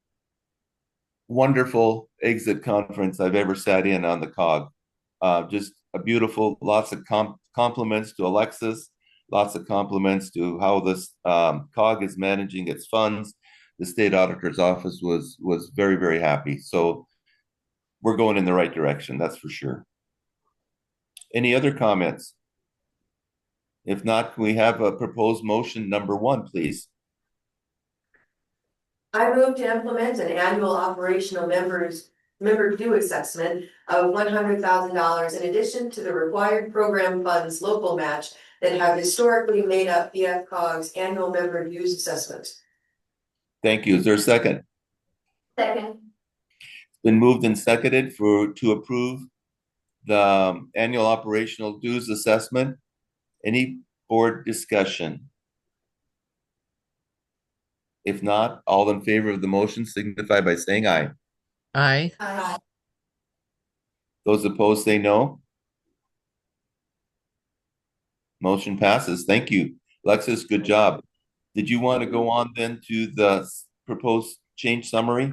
A: wonderful exit conference I've ever sat in on the COG. Just a beautiful, lots of compliments to Alexis, lots of compliments to how this COG is managing its funds. The state auditor's office was very, very happy. So we're going in the right direction, that's for sure. Any other comments? If not, can we have a proposed motion number 1, please?
K: I move to implement an annual operational member due assessment of $100,000 in addition to the required program funds local match that have historically made up BFCOG's annual member dues assessment.
A: Thank you. Is there a second?
D: Second.
A: Been moved and seconded to approve the annual operational dues assessment. Any board discussion? If not, all in favor of the motion signify by saying aye.
G: Aye.
K: Aye.
A: Those opposed say no. Motion passes. Thank you. Alexis, good job. Did you want to go on then to the proposed change summary?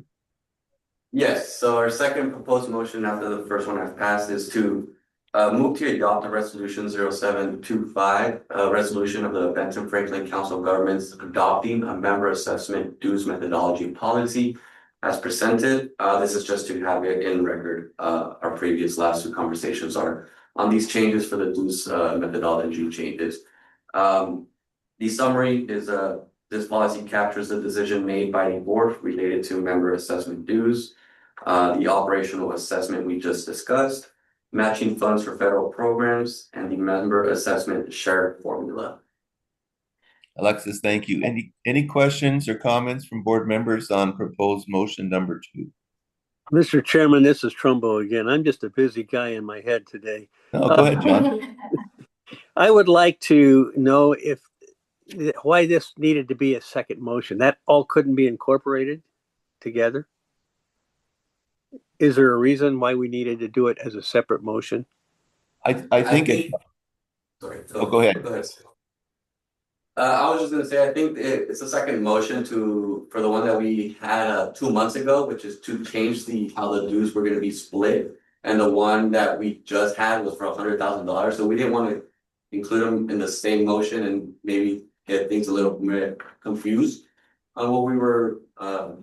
L: Yes, so our second proposed motion after the first one has passed is to move to adopt a resolution 0725, a resolution of the Benton-Franklin Council of Governments adopting a member assessment dues methodology policy as presented. This is just to have it in record. Our previous last 2 conversations are on these changes for the dues methodology changes. The summary is this policy captures the decision made by the board related to member assessment dues, the operational assessment we just discussed, matching funds for federal programs, and the member assessment share formula.
A: Alexis, thank you. Any questions or comments from board members on proposed motion number 2?
B: Mr. Chairman, this is Trumbo again. I'm just a busy guy in my head today.
A: No, go ahead, John.
B: I would like to know why this needed to be a second motion. That all couldn't be incorporated together? Is there a reason why we needed to do it as a separate motion?
A: I think
L: Sorry.
A: go ahead.
L: I was just gonna say, I think it's a second motion for the one that we had 2 months ago, which is to change how the dues were gonna be split. And the one that we just had was for $100,000. So we didn't want to include them in the same motion and maybe get things a little bit confused on what we were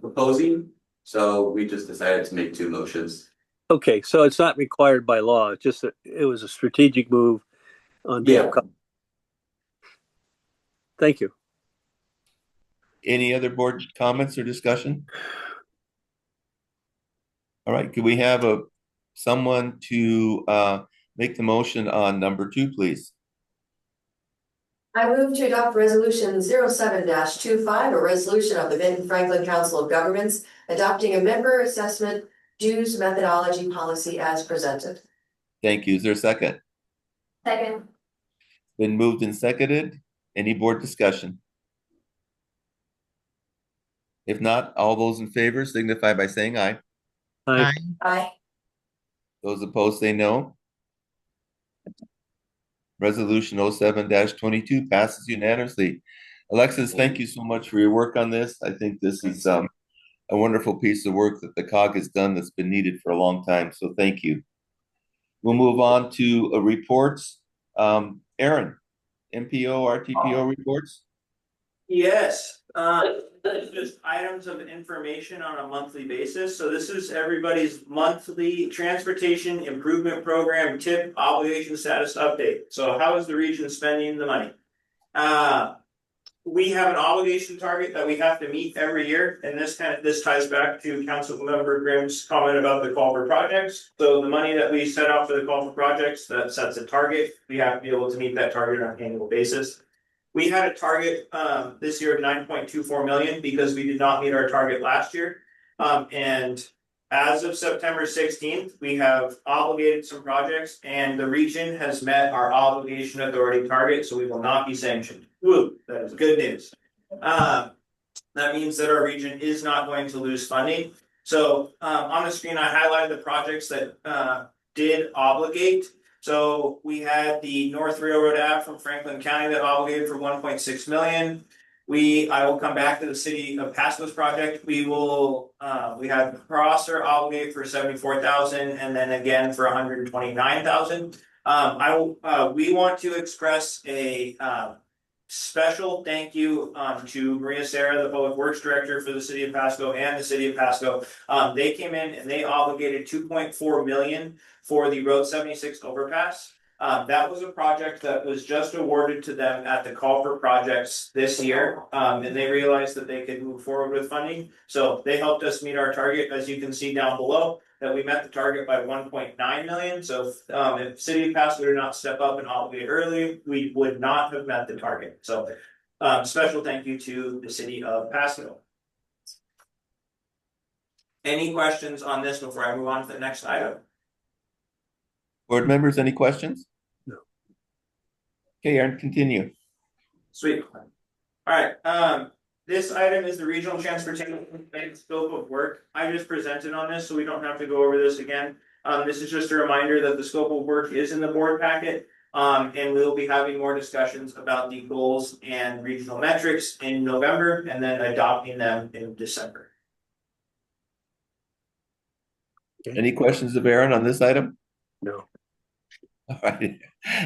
L: proposing. So we just decided to make 2 motions.
B: Okay, so it's not required by law. It's just that it was a strategic move on BFCOG. Thank you.
A: Any other board comments or discussion? All right, could we have someone to make the motion on number 2, please?
K: I move to adopt resolution 07-25, a resolution of the Benton-Franklin Council of Governments adopting a member assessment dues methodology policy as presented.
A: Thank you. Is there a second?
D: Second.
A: Been moved and seconded. Any board discussion? If not, all those in favor signify by saying aye.
B: Aye.
K: Aye.
A: Those opposed say no. Resolution 07-22 passes unanimously. Alexis, thank you so much for your work on this. I think this is a wonderful piece of work that the COG has done that's been needed for a long time. So thank you. We'll move on to reports. Aaron, MPO, RTPO reports?
H: Yes, just items of information on a monthly basis. So this is everybody's monthly transportation improvement program tip obligation status update. So how is the region spending the money? We have an obligation target that we have to meet every year, and this ties back to Councilmember Grimm's comment about the call for projects. So the money that we set out for the call for projects, that sets a target. We have to be able to meet that target on an annual basis. We had a target this year of 9.24 million because we did not meet our target last year. And as of September 16th, we have obligated some projects and the region has met our obligation authority target, so we will not be sanctioned. Woo, that is good news. That means that our region is not going to lose funding. So on the screen, I highlighted the projects that did obligate. So we had the North Railroad Ave from Franklin County that obligated for 1.6 million. I will come back to the city of Pasco's project. We had Crosser obligate for 74,000 and then again for 129,000. We want to express a special thank you to Maria Serra, the Public Works Director for the City of Pasco and the City of Pasco. They came in and they obligated 2.4 million for the Road 76 overpass. That was a project that was just awarded to them at the call for projects this year. And they realized that they could move forward with funding. So they helped us meet our target, as you can see down below, that we met the target by 1.9 million. So if City of Pasco did not step up and obligate early, we would not have met the target. So special thank you to the City of Pasco. Any questions on this before I move on to the next item?
A: Board members, any questions?
B: No.
A: Okay, Aaron, continue.
H: Sweet. All right, this item is the regional transportation scope of work. I just presented on this, so we don't have to go over this again. This is just a reminder that the scope of work is in the board packet. And we'll be having more discussions about the goals and regional metrics in November and then adopting them in December.
A: Any questions of Aaron on this item?
B: No.
A: All right,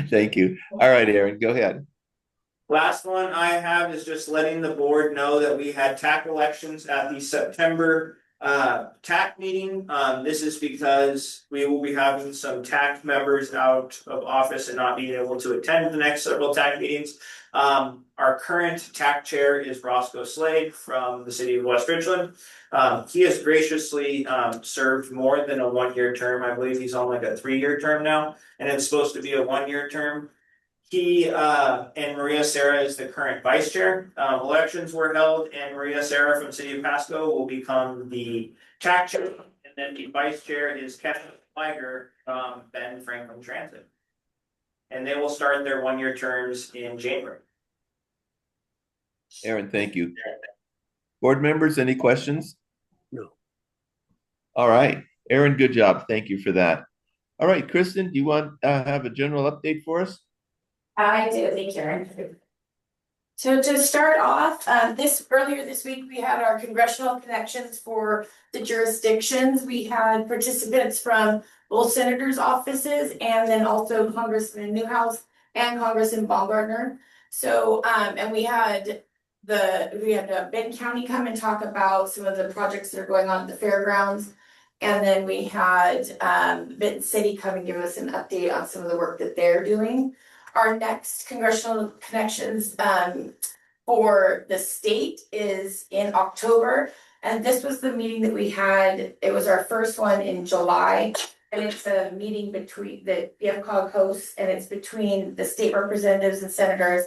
A: thank you. All right, Aaron, go ahead.
H: Last one I have is just letting the board know that we had TAC elections at the September TAC meeting. This is because we will be having some TAC members out of office and not being able to attend the next several TAC meetings. Our current TAC chair is Roscoe Slade from the city of West Richland. He has graciously served more than a 1-year term. I believe he's on like a 3-year term now, and it's supposed to be a 1-year term. He and Maria Serra is the current vice chair. Elections were held, and Maria Serra from City of Pasco will become the TAC chair, and then the vice chair is Kevin Liger from Benton-Franklin Transit. And they will start their 1-year terms in January.
A: Aaron, thank you. Board members, any questions?
B: No.
A: All right, Aaron, good job. Thank you for that. All right, Kristen, do you want to have a general update for us?
D: I do, thank you, Aaron. So to start off, earlier this week, we had our congressional connections for the jurisdictions. We had participants from both senators' offices and then also Congressman Newhouse and Congressman Baumgartner. So, and we had Benton County come and talk about some of the projects that are going on at the fairgrounds. And then we had Benton City come and give us an update on some of the work that they're doing. Our next congressional connections for the state is in October. And this was the meeting that we had. It was our first one in July. And it's a meeting between the BFCOG hosts, and it's between the state representatives and senators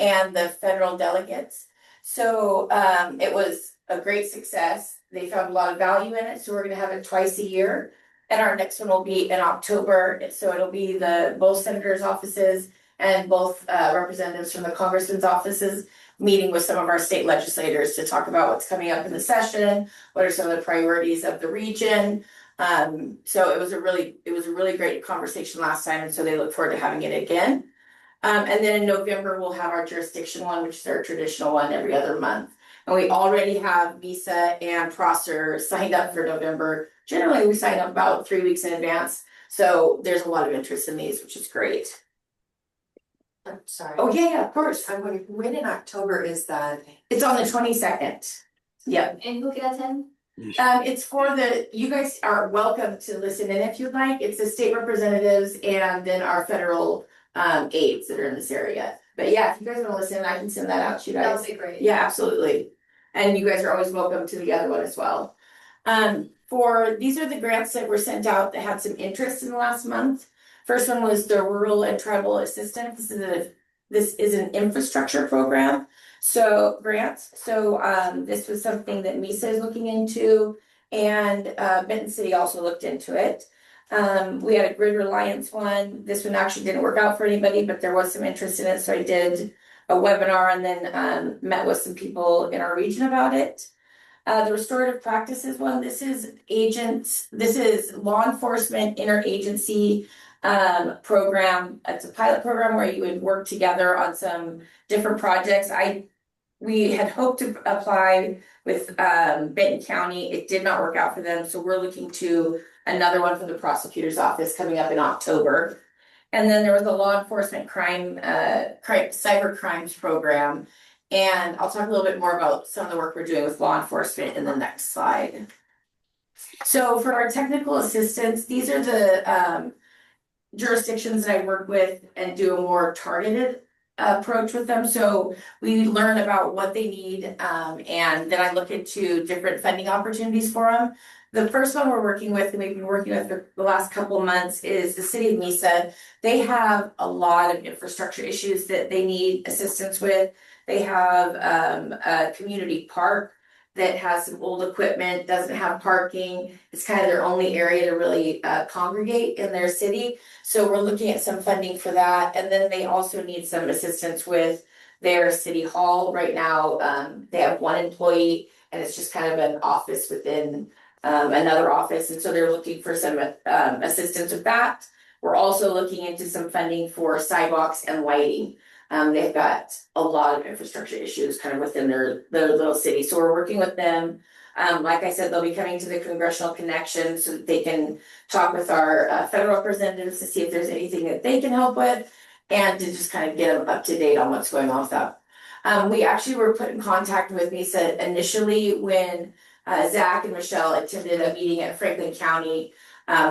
D: and the federal delegates. So it was a great success. They found a lot of value in it. So we're going to have it twice a year. And our next one will be in October. So it'll be both senators' offices and both representatives from the congressman's offices meeting with some of our state legislators to talk about what's coming up in the session, what are some of the priorities of the region. So it was a really great conversation last time, and so they look forward to having it again. And then in November, we'll have our jurisdiction one, which is our traditional one every other month. And we already have Visa and Prosser signed up for November. Generally, we sign up about 3 weeks in advance. So there's a lot of interest in these, which is great.
K: I'm sorry.
D: Oh, yeah, of course.
K: I'm wondering, when in October is that?
D: It's on the 22nd. Yep.
M: And who can attend?
D: It's for you guys are welcome to listen in if you'd like. It's the state representatives and then our federal aides that are in this area. But yeah, if you guys want to listen, I can send that out to you guys.
M: That would be great.
D: Yeah, absolutely. And you guys are always welcome to the other one as well. These are the grants that were sent out that had some interest in the last month. First one was the Rural and Tribal Assistance. This is an infrastructure program. So grants. So this was something that MISA is looking into, and Benton City also looked into it. We had a Grid Reliance one. This one actually didn't work out for anybody, but there was some interest in it. So I did a webinar and then met with some people in our region about it. The Restorative Practices one. This is law enforcement interagency program. It's a pilot program where you would work together on some different projects. We had hoped to apply with Benton County. It did not work out for them, so we're looking to another one from the prosecutor's office coming up in October. And then there was a law enforcement cyber crimes program, and I'll talk a little bit more about some of the work we're doing with law enforcement in the next slide. So for our technical assistance, these are jurisdictions that I work with and do a more targeted approach with them. So we learn about what they need, and then I look into different funding opportunities for them. The first one we're working with, and we've been working with for the last couple of months, is the city of Mesa. They have a lot of infrastructure issues that they need assistance with. They have a community park that has some old equipment, doesn't have parking. It's kind of their only area to really congregate in their city. So we're looking at some funding for that. And then they also need some assistance with their city hall. Right now, they have one employee and it's just kind of an office within another office. And so they're looking for some assistance with that. We're also looking into some funding for sidewalks and lighting. They've got a lot of infrastructure issues kind of within their little city. So we're working with them. Like I said, they'll be coming to the congressional connection so that they can talk with our federal representatives to see if there's anything that they can help with and to just kind of get them up to date on what's going on with that. We actually were put in contact with Mesa initially when Zach and Michelle attended a meeting at Franklin County.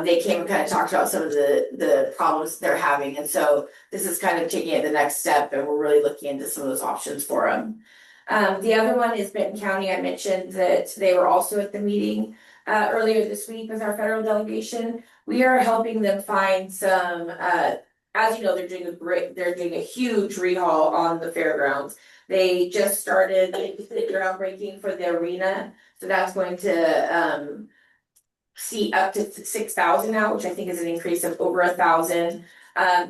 D: They came and kind of talked about some of the problems they're having. And so this is kind of taking it the next step, and we're really looking into some of those options for them. The other one is Benton County. I mentioned that they were also at the meeting earlier this week with our federal delegation. We are helping them find some, as you know, they're doing a huge rehaul on the fairgrounds. They just started the groundbreaking for the arena. So that's going to seat up to 6,000 now, which I think is an increase of over 1,000.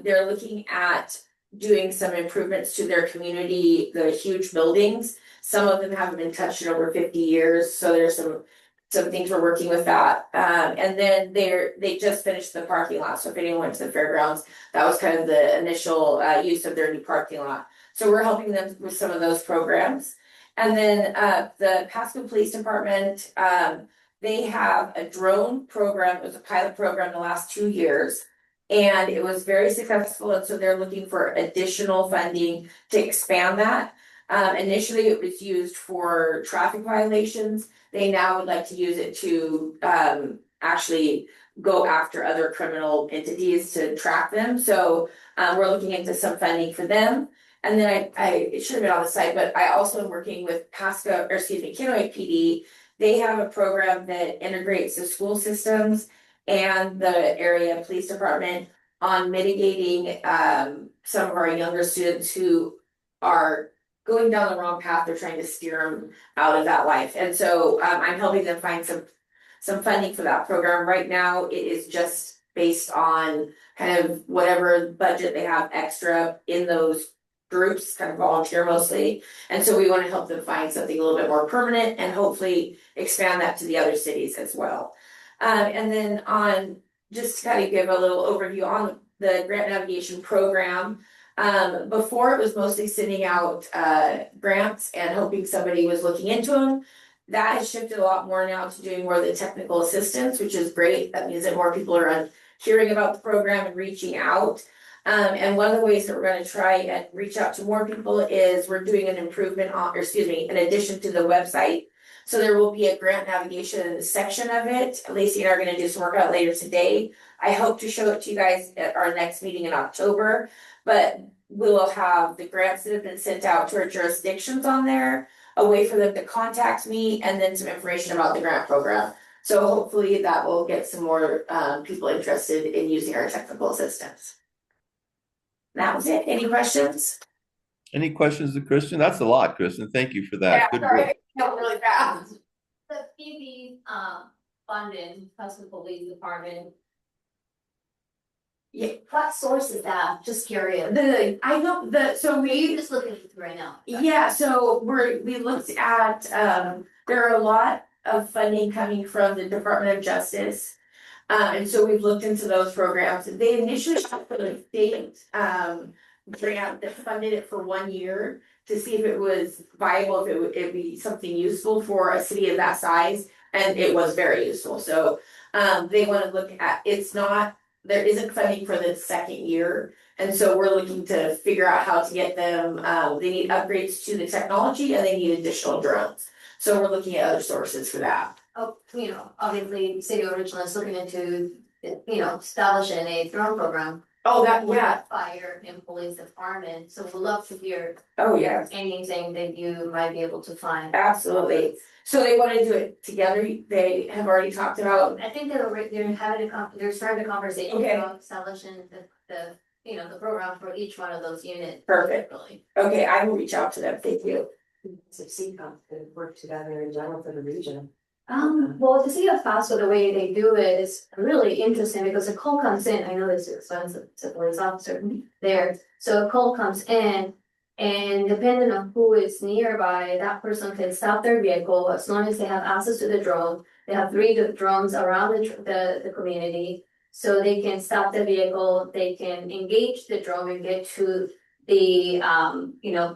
D: They're looking at doing some improvements to their community, the huge buildings. Some of them haven't been touched in over 50 years. So there's some things we're working with that. And then they just finished the parking lot. So if anyone went to the fairgrounds, that was kind of the initial use of their new parking lot. So we're helping them with some of those programs. And then the Pasco Police Department, they have a drone program. It was a pilot program the last 2 years, and it was very successful. And so they're looking for additional funding to expand that. Initially, it was used for traffic violations. They now would like to use it to actually go after other criminal entities to track them. So we're looking into some funding for them. And then it should have been on the site, but I also am working with Kennewick PD. They have a program that integrates the school systems and the area police department on mitigating some of our younger students who are going down the wrong path. They're trying to steer them out of that life. And so I'm helping them find some funding for that program. Right now, it is just based on kind of whatever budget they have extra in those groups, kind of volunteer mostly. And so we want to help them find something a little bit more permanent and hopefully expand that to the other cities as well. And then just to kind of give a little overview on the grant navigation program. Before it was mostly sending out grants and hoping somebody was looking into them. That has shifted a lot more now to doing more of the technical assistance, which is great. That means that more people are hearing about the program and reaching out. And one of the ways that we're going to try and reach out to more people is we're doing an improvement in addition to the website. So there will be a grant navigation section of it. Lacey and I are going to do some work out later today. I hope to show it to you guys at our next meeting in October, but we will have the grants that have been sent out to our jurisdictions on there, a way for them to contact me, and then some information about the grant program. So hopefully that will get some more people interested in using our technical assistance. That was it. Any questions?
A: Any questions to Kristen? That's a lot, Kristen. Thank you for that.
D: Yeah,
A: Good
D: sorry,
A: work.
D: really fast.
M: The PB funding, Pasco Police Department.
D: Yeah.
M: What source is that? Just curious.
D: So we
M: just looking at it right now.
D: Yeah, so we looked at there are a lot of funding coming from the Department of Justice. And so we've looked into those programs. They initially shot for the state grant that funded it for 1 year to see if it was viable, if it'd be something useful for a city of that size, and it was very useful. So they want to look at there isn't funding for the second year, and so we're looking to figure out how to get them. They need upgrades to the technology and they need additional drones. So we're looking at other sources for that.
M: Oh, obviously, city original is looking into establishing a drone program.
D: Oh, that,
M: with
D: yeah,
M: Fire and police department, so we'd love to hear
D: oh, yeah,
M: anything that you might be able to find.
D: absolutely. So they wanna do it together, they have already talked about.
M: I think they're having they're starting a conversation
D: Okay.
M: about establishing the the program for each one of those units.
D: Perfect.
M: Really.
D: Okay, I will reach out to them, thank you.
K: So CCOG could work together in general for the region.
M: Well, the city of Pasco, the way they do it is really interesting because a call comes in, I know it's expensive to police officer there. So a call comes in and depending on who is nearby, that person can stop their vehicle as long as they have access to the drone. They have 3 drones around the community. So they can stop the vehicle, they can engage the drone and get to the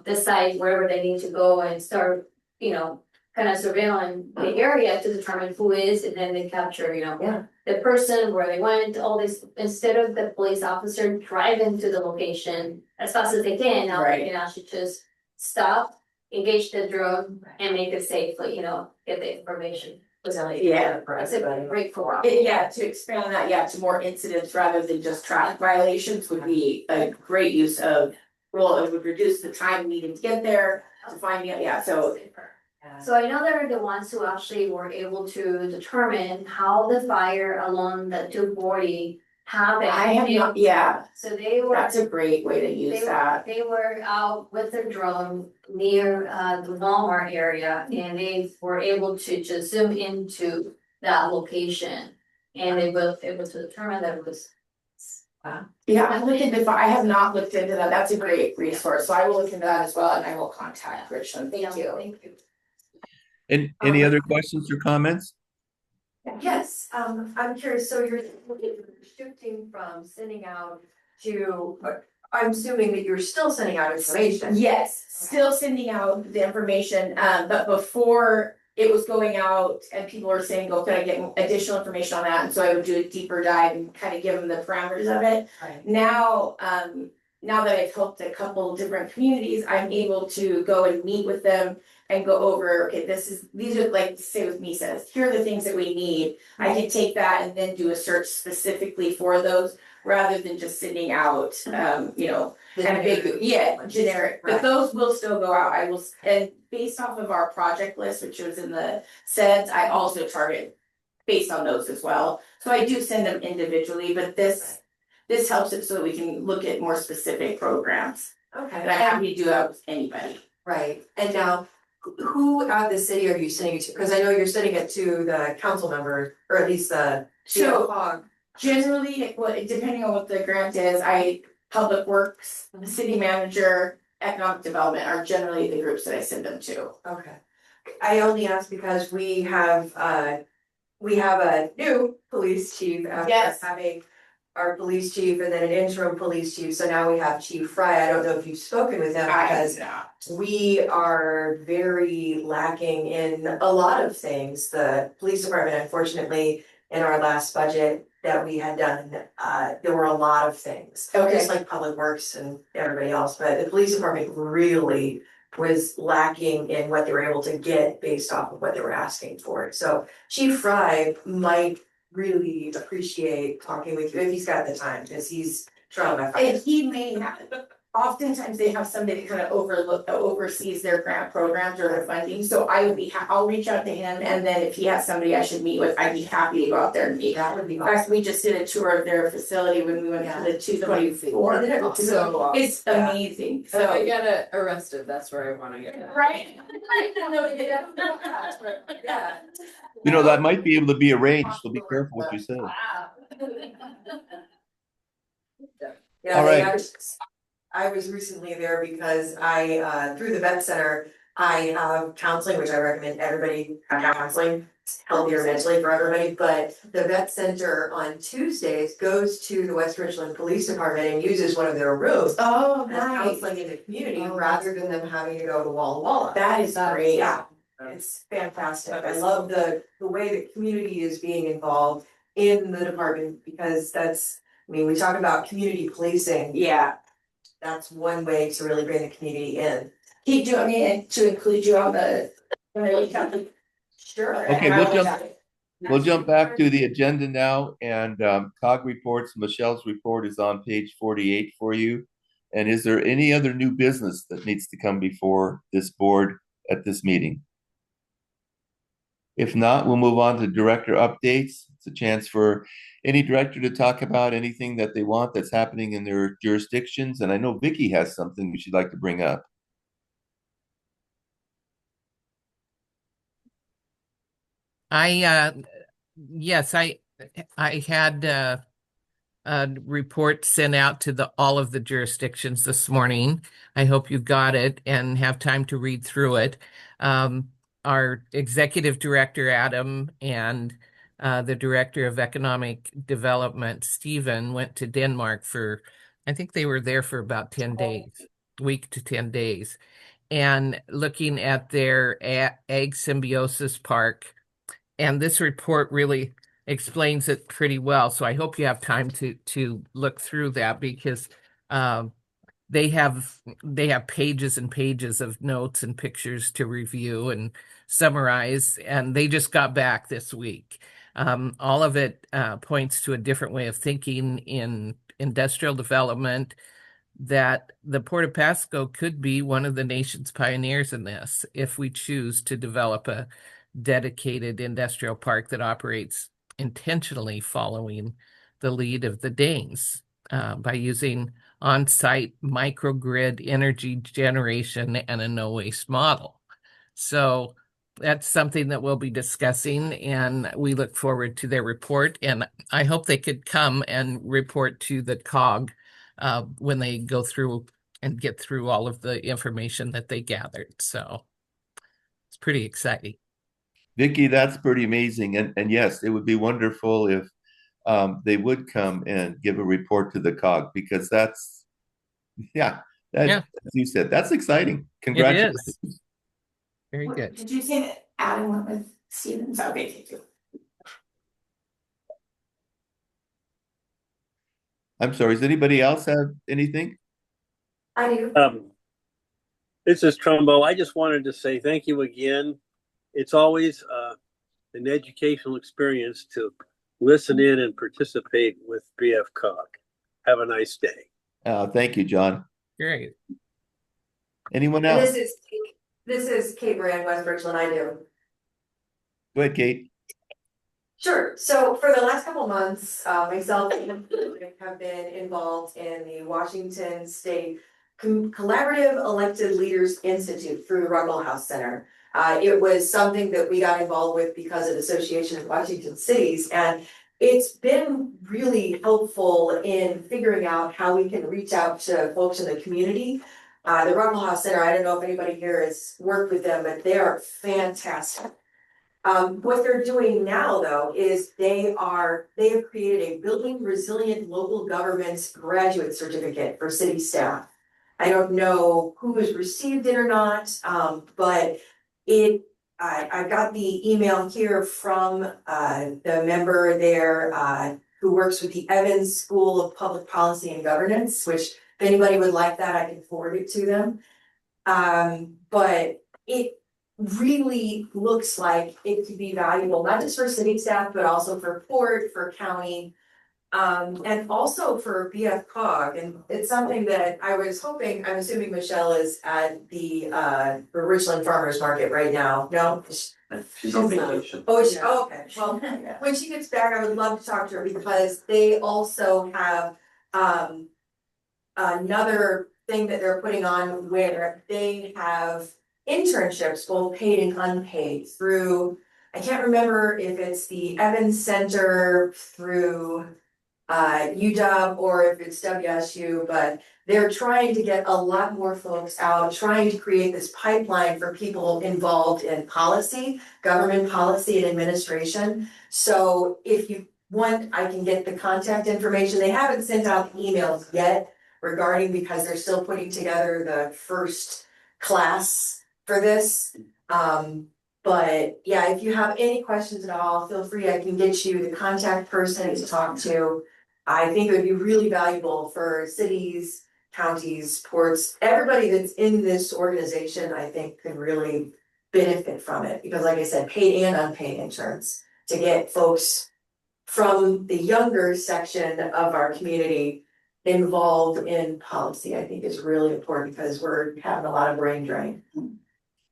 M: the site wherever they need to go and start, kind of surveilling the area to determine who is, and then they capture, the person, where they went, all this, instead of the police officer driving to the location as fast as they can, now they can actually just stop, engage the drone and make it safely, get the information.
D: Yeah.
M: It's a great program.
D: Yeah, to expand on that, yeah, to more incidents rather than just traffic violations would be a great use of, well, it would reduce the time needing to get there, to find out, yeah, so.
M: So I know they're the ones who actually were able to determine how the fire along the 240 happened.
D: I have not, yeah,
M: So they were.
D: that's a great way to use that.
M: They were out with their drone near the Walmart area and they were able to just zoom into that location. And they were able to determine that it was.
D: Yeah, I have not looked into that, that's a great resource, so I will look into that as well, and I will contact Richland, thank you.
M: Thank you.
A: And any other questions or comments?
K: Yes, I'm curious, so you're shifting from sending out to, I'm assuming that you're still sending out information.
D: Yes, still sending out the information, but before it was going out and people were saying, oh, can I get additional information on that? And so I would do a deeper dive and kind of give them the parameters of it.
K: Right.
D: Now, now that I've helped a couple different communities, I'm able to go and meet with them and go over, okay, these are, like, say with me says, here are the things that we need. I can take that and then do a search specifically for those rather than just sending out, kind of big, generic, but those will still go out. I will, and based off of our project list, which was in the SEDS, I also target based on those as well. So I do send them individually, but this helps it so that we can look at more specific programs.
K: Okay.
D: And I'm happy to do that with anybody.
K: Right, and now, who at the city are you sending it to? Because I know you're sending it to the council member, or at least the BFCOG.
D: Generally, depending on what the grant is, Public Works, City Manager, Economic Development are generally the groups that I send them to.
K: Okay. I only ask because we have a new police chief after having our police chief and then an interim police chief, so now we have Chief Fry. I don't know if you've spoken with him because we are very lacking in a lot of things. The police department, unfortunately, in our last budget that we had done, there were a lot of things. Just like Public Works and everybody else, but the police department really was lacking in what they were able to get based off of what they were asking for. So Chief Fry might really appreciate talking with you if he's got the time, because he's trying to find.
D: And he may have, oftentimes they have somebody that kind of oversees their grant programs or their funding, so I'll reach out to him, and then if he has somebody I should meet with, I'd be happy to go out there and meet.
K: That would be
D: In fact, we just did a tour of their facility when we went to the 224.
K: So
D: It's amazing,
K: if I
D: so.
K: get arrested, that's where I wanna get.
D: Right.
K: Yeah.
A: That might be able to be arranged, so be careful what you say.
K: Yeah,
A: All right.
K: I was recently there because I, through the vet center, I have counseling, which I recommend everybody have counseling. It's healthier mentally for everybody, but the vet center on Tuesdays goes to the West Richland Police Department and uses one of their rooms.
D: Oh,
K: As counseling in the community rather than them having to go to Walla Walla.
D: That is great.
K: Yeah, it's fantastic. I love the way the community is being involved in the department, because we talk about community policing.
D: Yeah.
K: That's one way to really bring the community in.
D: Do you want me to include you on the?
K: Sure.
A: Okay, We'll jump back to the agenda now, and COG reports. Michelle's report is on page 48 for you. And is there any other new business that needs to come before this board at this meeting? If not, we'll move on to director updates. It's a chance for any director to talk about anything that they want that's happening in their jurisdictions. And I know Vicki has something she'd like to bring up.
G: Yes, I had a report sent out to all of the jurisdictions this morning. I hope you got it and have time to read through it. Our executive director, Adam, and the director of economic development, Stephen, went to Denmark for, I think they were there for about 10 days, week to 10 days, and looking at their egg symbiosis park. And this report really explains it pretty well. So I hope you have time to look through that, because they have pages and pages of notes and pictures to review and summarize, and they just got back this week. All of it points to a different way of thinking in industrial development, that the Port of Pasco could be one of the nation's pioneers in this if we choose to develop a dedicated industrial park that operates intentionally following the lead of the Danes by using on-site microgrid energy generation and a no-waste model. So that's something that we'll be discussing, and we look forward to their report. And I hope they could come and report to the COG when they go through and get through all of the information that they gathered. So it's pretty exciting.
A: Vicki, that's pretty amazing. And yes, it would be wonderful if they would come and give a report to the COG, because that's, as you said, that's exciting. Congratulations.
G: It is. Very good.
D: Did you say that Adam went with Stevens? Okay, thank you.
A: I'm sorry, does anybody else have anything?
J: I do.
B: This is Trumbo. I just wanted to say thank you again. It's always an educational experience to listen in and participate with BFCOG. Have a nice day.
A: Thank you, John.
G: Great.
A: Anyone
K: And
A: else?
K: this is Kate Moran, West Bridgeland. I do.
A: Go ahead, Kate.
K: Sure. So for the last couple months, myself and have been involved in the Washington State Collaborative Elected Leaders Institute through the Ruggles House Center. It was something that we got involved with because of the Association of Washington Cities, and it's been really helpful in figuring out how we can reach out to folks in the community. The Ruggles House Center, I don't know if anybody here has worked with them, but they are fantastic. What they're doing now, though, is they have created a Building Resilient Local Governments graduate certificate for city staff. I don't know who has received it or not, but I got the email here from the member there who works with the Evans School of Public Policy and Governance, which if anybody would like that, I can forward it to them. But it really looks like it could be valuable, not just for city staff, but also for port, for county, and also for BFCOG. And it's something that I was hoping, I'm assuming Michelle is at the Richland Farmers Market right now. No?
L: She's on vacation.
K: Oh, okay. Well, when she gets back, I would love to talk to her, because they also have another thing that they're putting on where they have internships, both paid and unpaid, through, I can't remember if it's the Evans Center, through UW, or if it's WSU, but they're trying to get a lot more folks out, trying to create this pipeline for people involved in policy, government policy and administration. So if you want, I can get the contact information. They haven't sent out emails yet regarding, because they're still putting together the first class for this. But yeah, if you have any questions at all, feel free. I can get you the contact person to talk to. I think it would be really valuable for cities, counties, ports, everybody that's in this organization. I think could really benefit from it, because like I said, paid and unpaid interns to get folks from the younger section of our community involved in policy, I think is really important because we're having a lot of brain drain.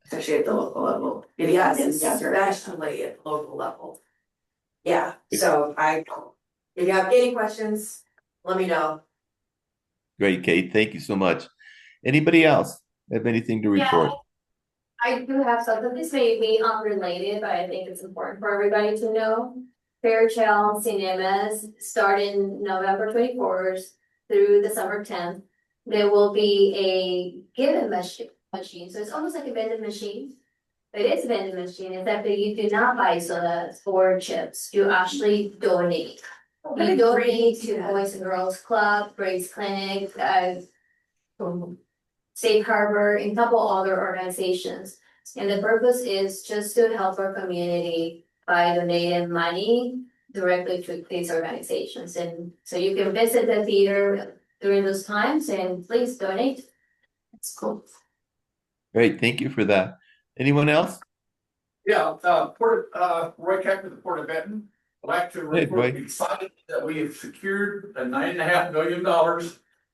K: Especially at the local level. Yes, especially at the local level. Yeah, so if you have any questions, let me know.
A: Great, Kate. Thank you so much. Anybody else have anything to report?
M: I do have something. This may be unrelated, but I think it's important for everybody to know. Fairchild Cinemas starting November 24th through December 10th. There will be a given machine. So it's almost like a vending machine. It is a vending machine, except that you do not buy sodas or chips. You actually donate. You donate to Boys and Girls Club, Grace Clinic, Safe Harbor, and a couple other organizations. And the purpose is just to help our community by donating money directly to these organizations. And so you can visit the theater during those times and please donate. It's cool.
A: Great, thank you for that. Anyone else?
N: Yeah, Roy Keck with the Port of Benton. I'd like to report excited that we have secured a $9.5 million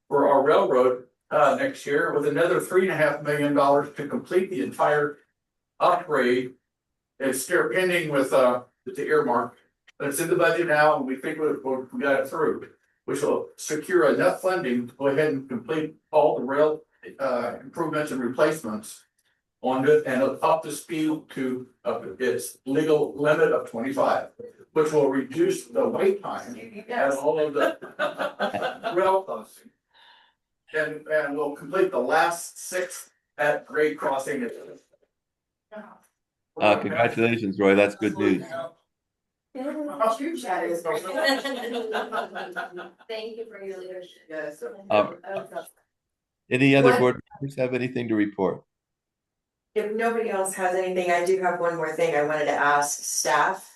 N: for our railroad next year, with another $3.5 million to complete the entire upgrade. It's still pending with the earmark, but it's in the budget now, and we think we got it through, which will secure enough funding to go ahead and complete all the rail improvements and replacements on it, and up the speed to its legal limit of 25, which will reduce the wait time and all of the rail crossing. And we'll complete the last 6 at grade crossing.
A: Congratulations, Roy. That's good news.
M: Thank you for your leadership.
K: Yes.
A: Any other board members have anything to report?
K: If nobody else has anything, I do have one more thing I wanted to ask staff.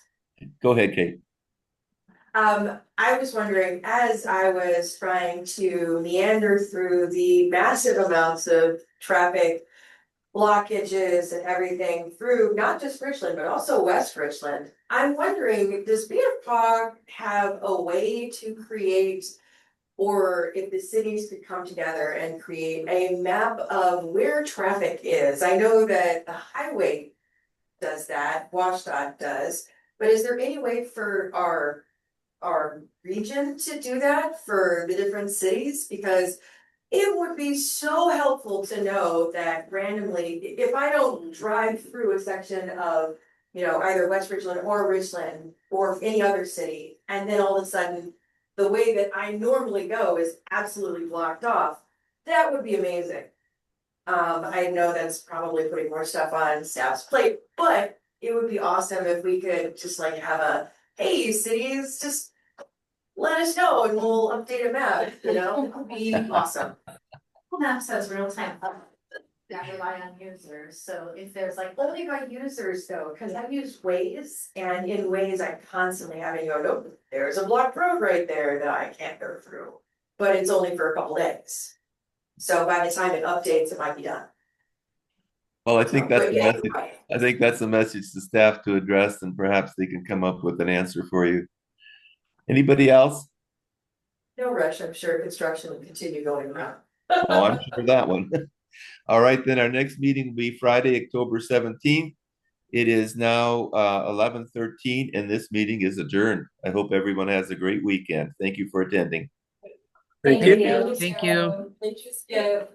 A: Go ahead, Kate.
K: I was wondering, as I was trying to meander through the massive amounts of traffic blockages and everything through not just Richland, but also West Richland, I'm wondering, does BFCOG have a way to create, or if the cities could come together and create a map of where traffic is? I know that the highway does that, WashDOT does, but is there any way for our region to do that for the different cities? Because it would be so helpful to know that randomly, if I don't drive through a section of, either West Richland or any other city, and then all of a sudden the way that I normally go is absolutely blocked off, that would be amazing. I know that's probably putting more stuff on staff's plate, but it would be awesome if we could just have hey, cities, just let us know and we'll update a map, it would be awesome.
J: Maps has real time that rely on users. So if there's only by users though, because I use Waze,
K: and in Waze I'm constantly having to go, nope, there's a blocked road right there that I can't go through. But it's only for a couple days. So by the time it updates, it might be done.
A: Well, I think that's the message to staff to address, and perhaps they can come up with an answer for you. Anybody else?
K: No rush, I'm sure construction will continue going around.
A: Oh, I'm sure of that one. All right, then our next meeting will be Friday, October 17th. It is now 11:13, and this meeting is adjourned. I hope everyone has a great weekend. Thank you for attending.
B: Thank you.
G: Thank you.
K: Thank you.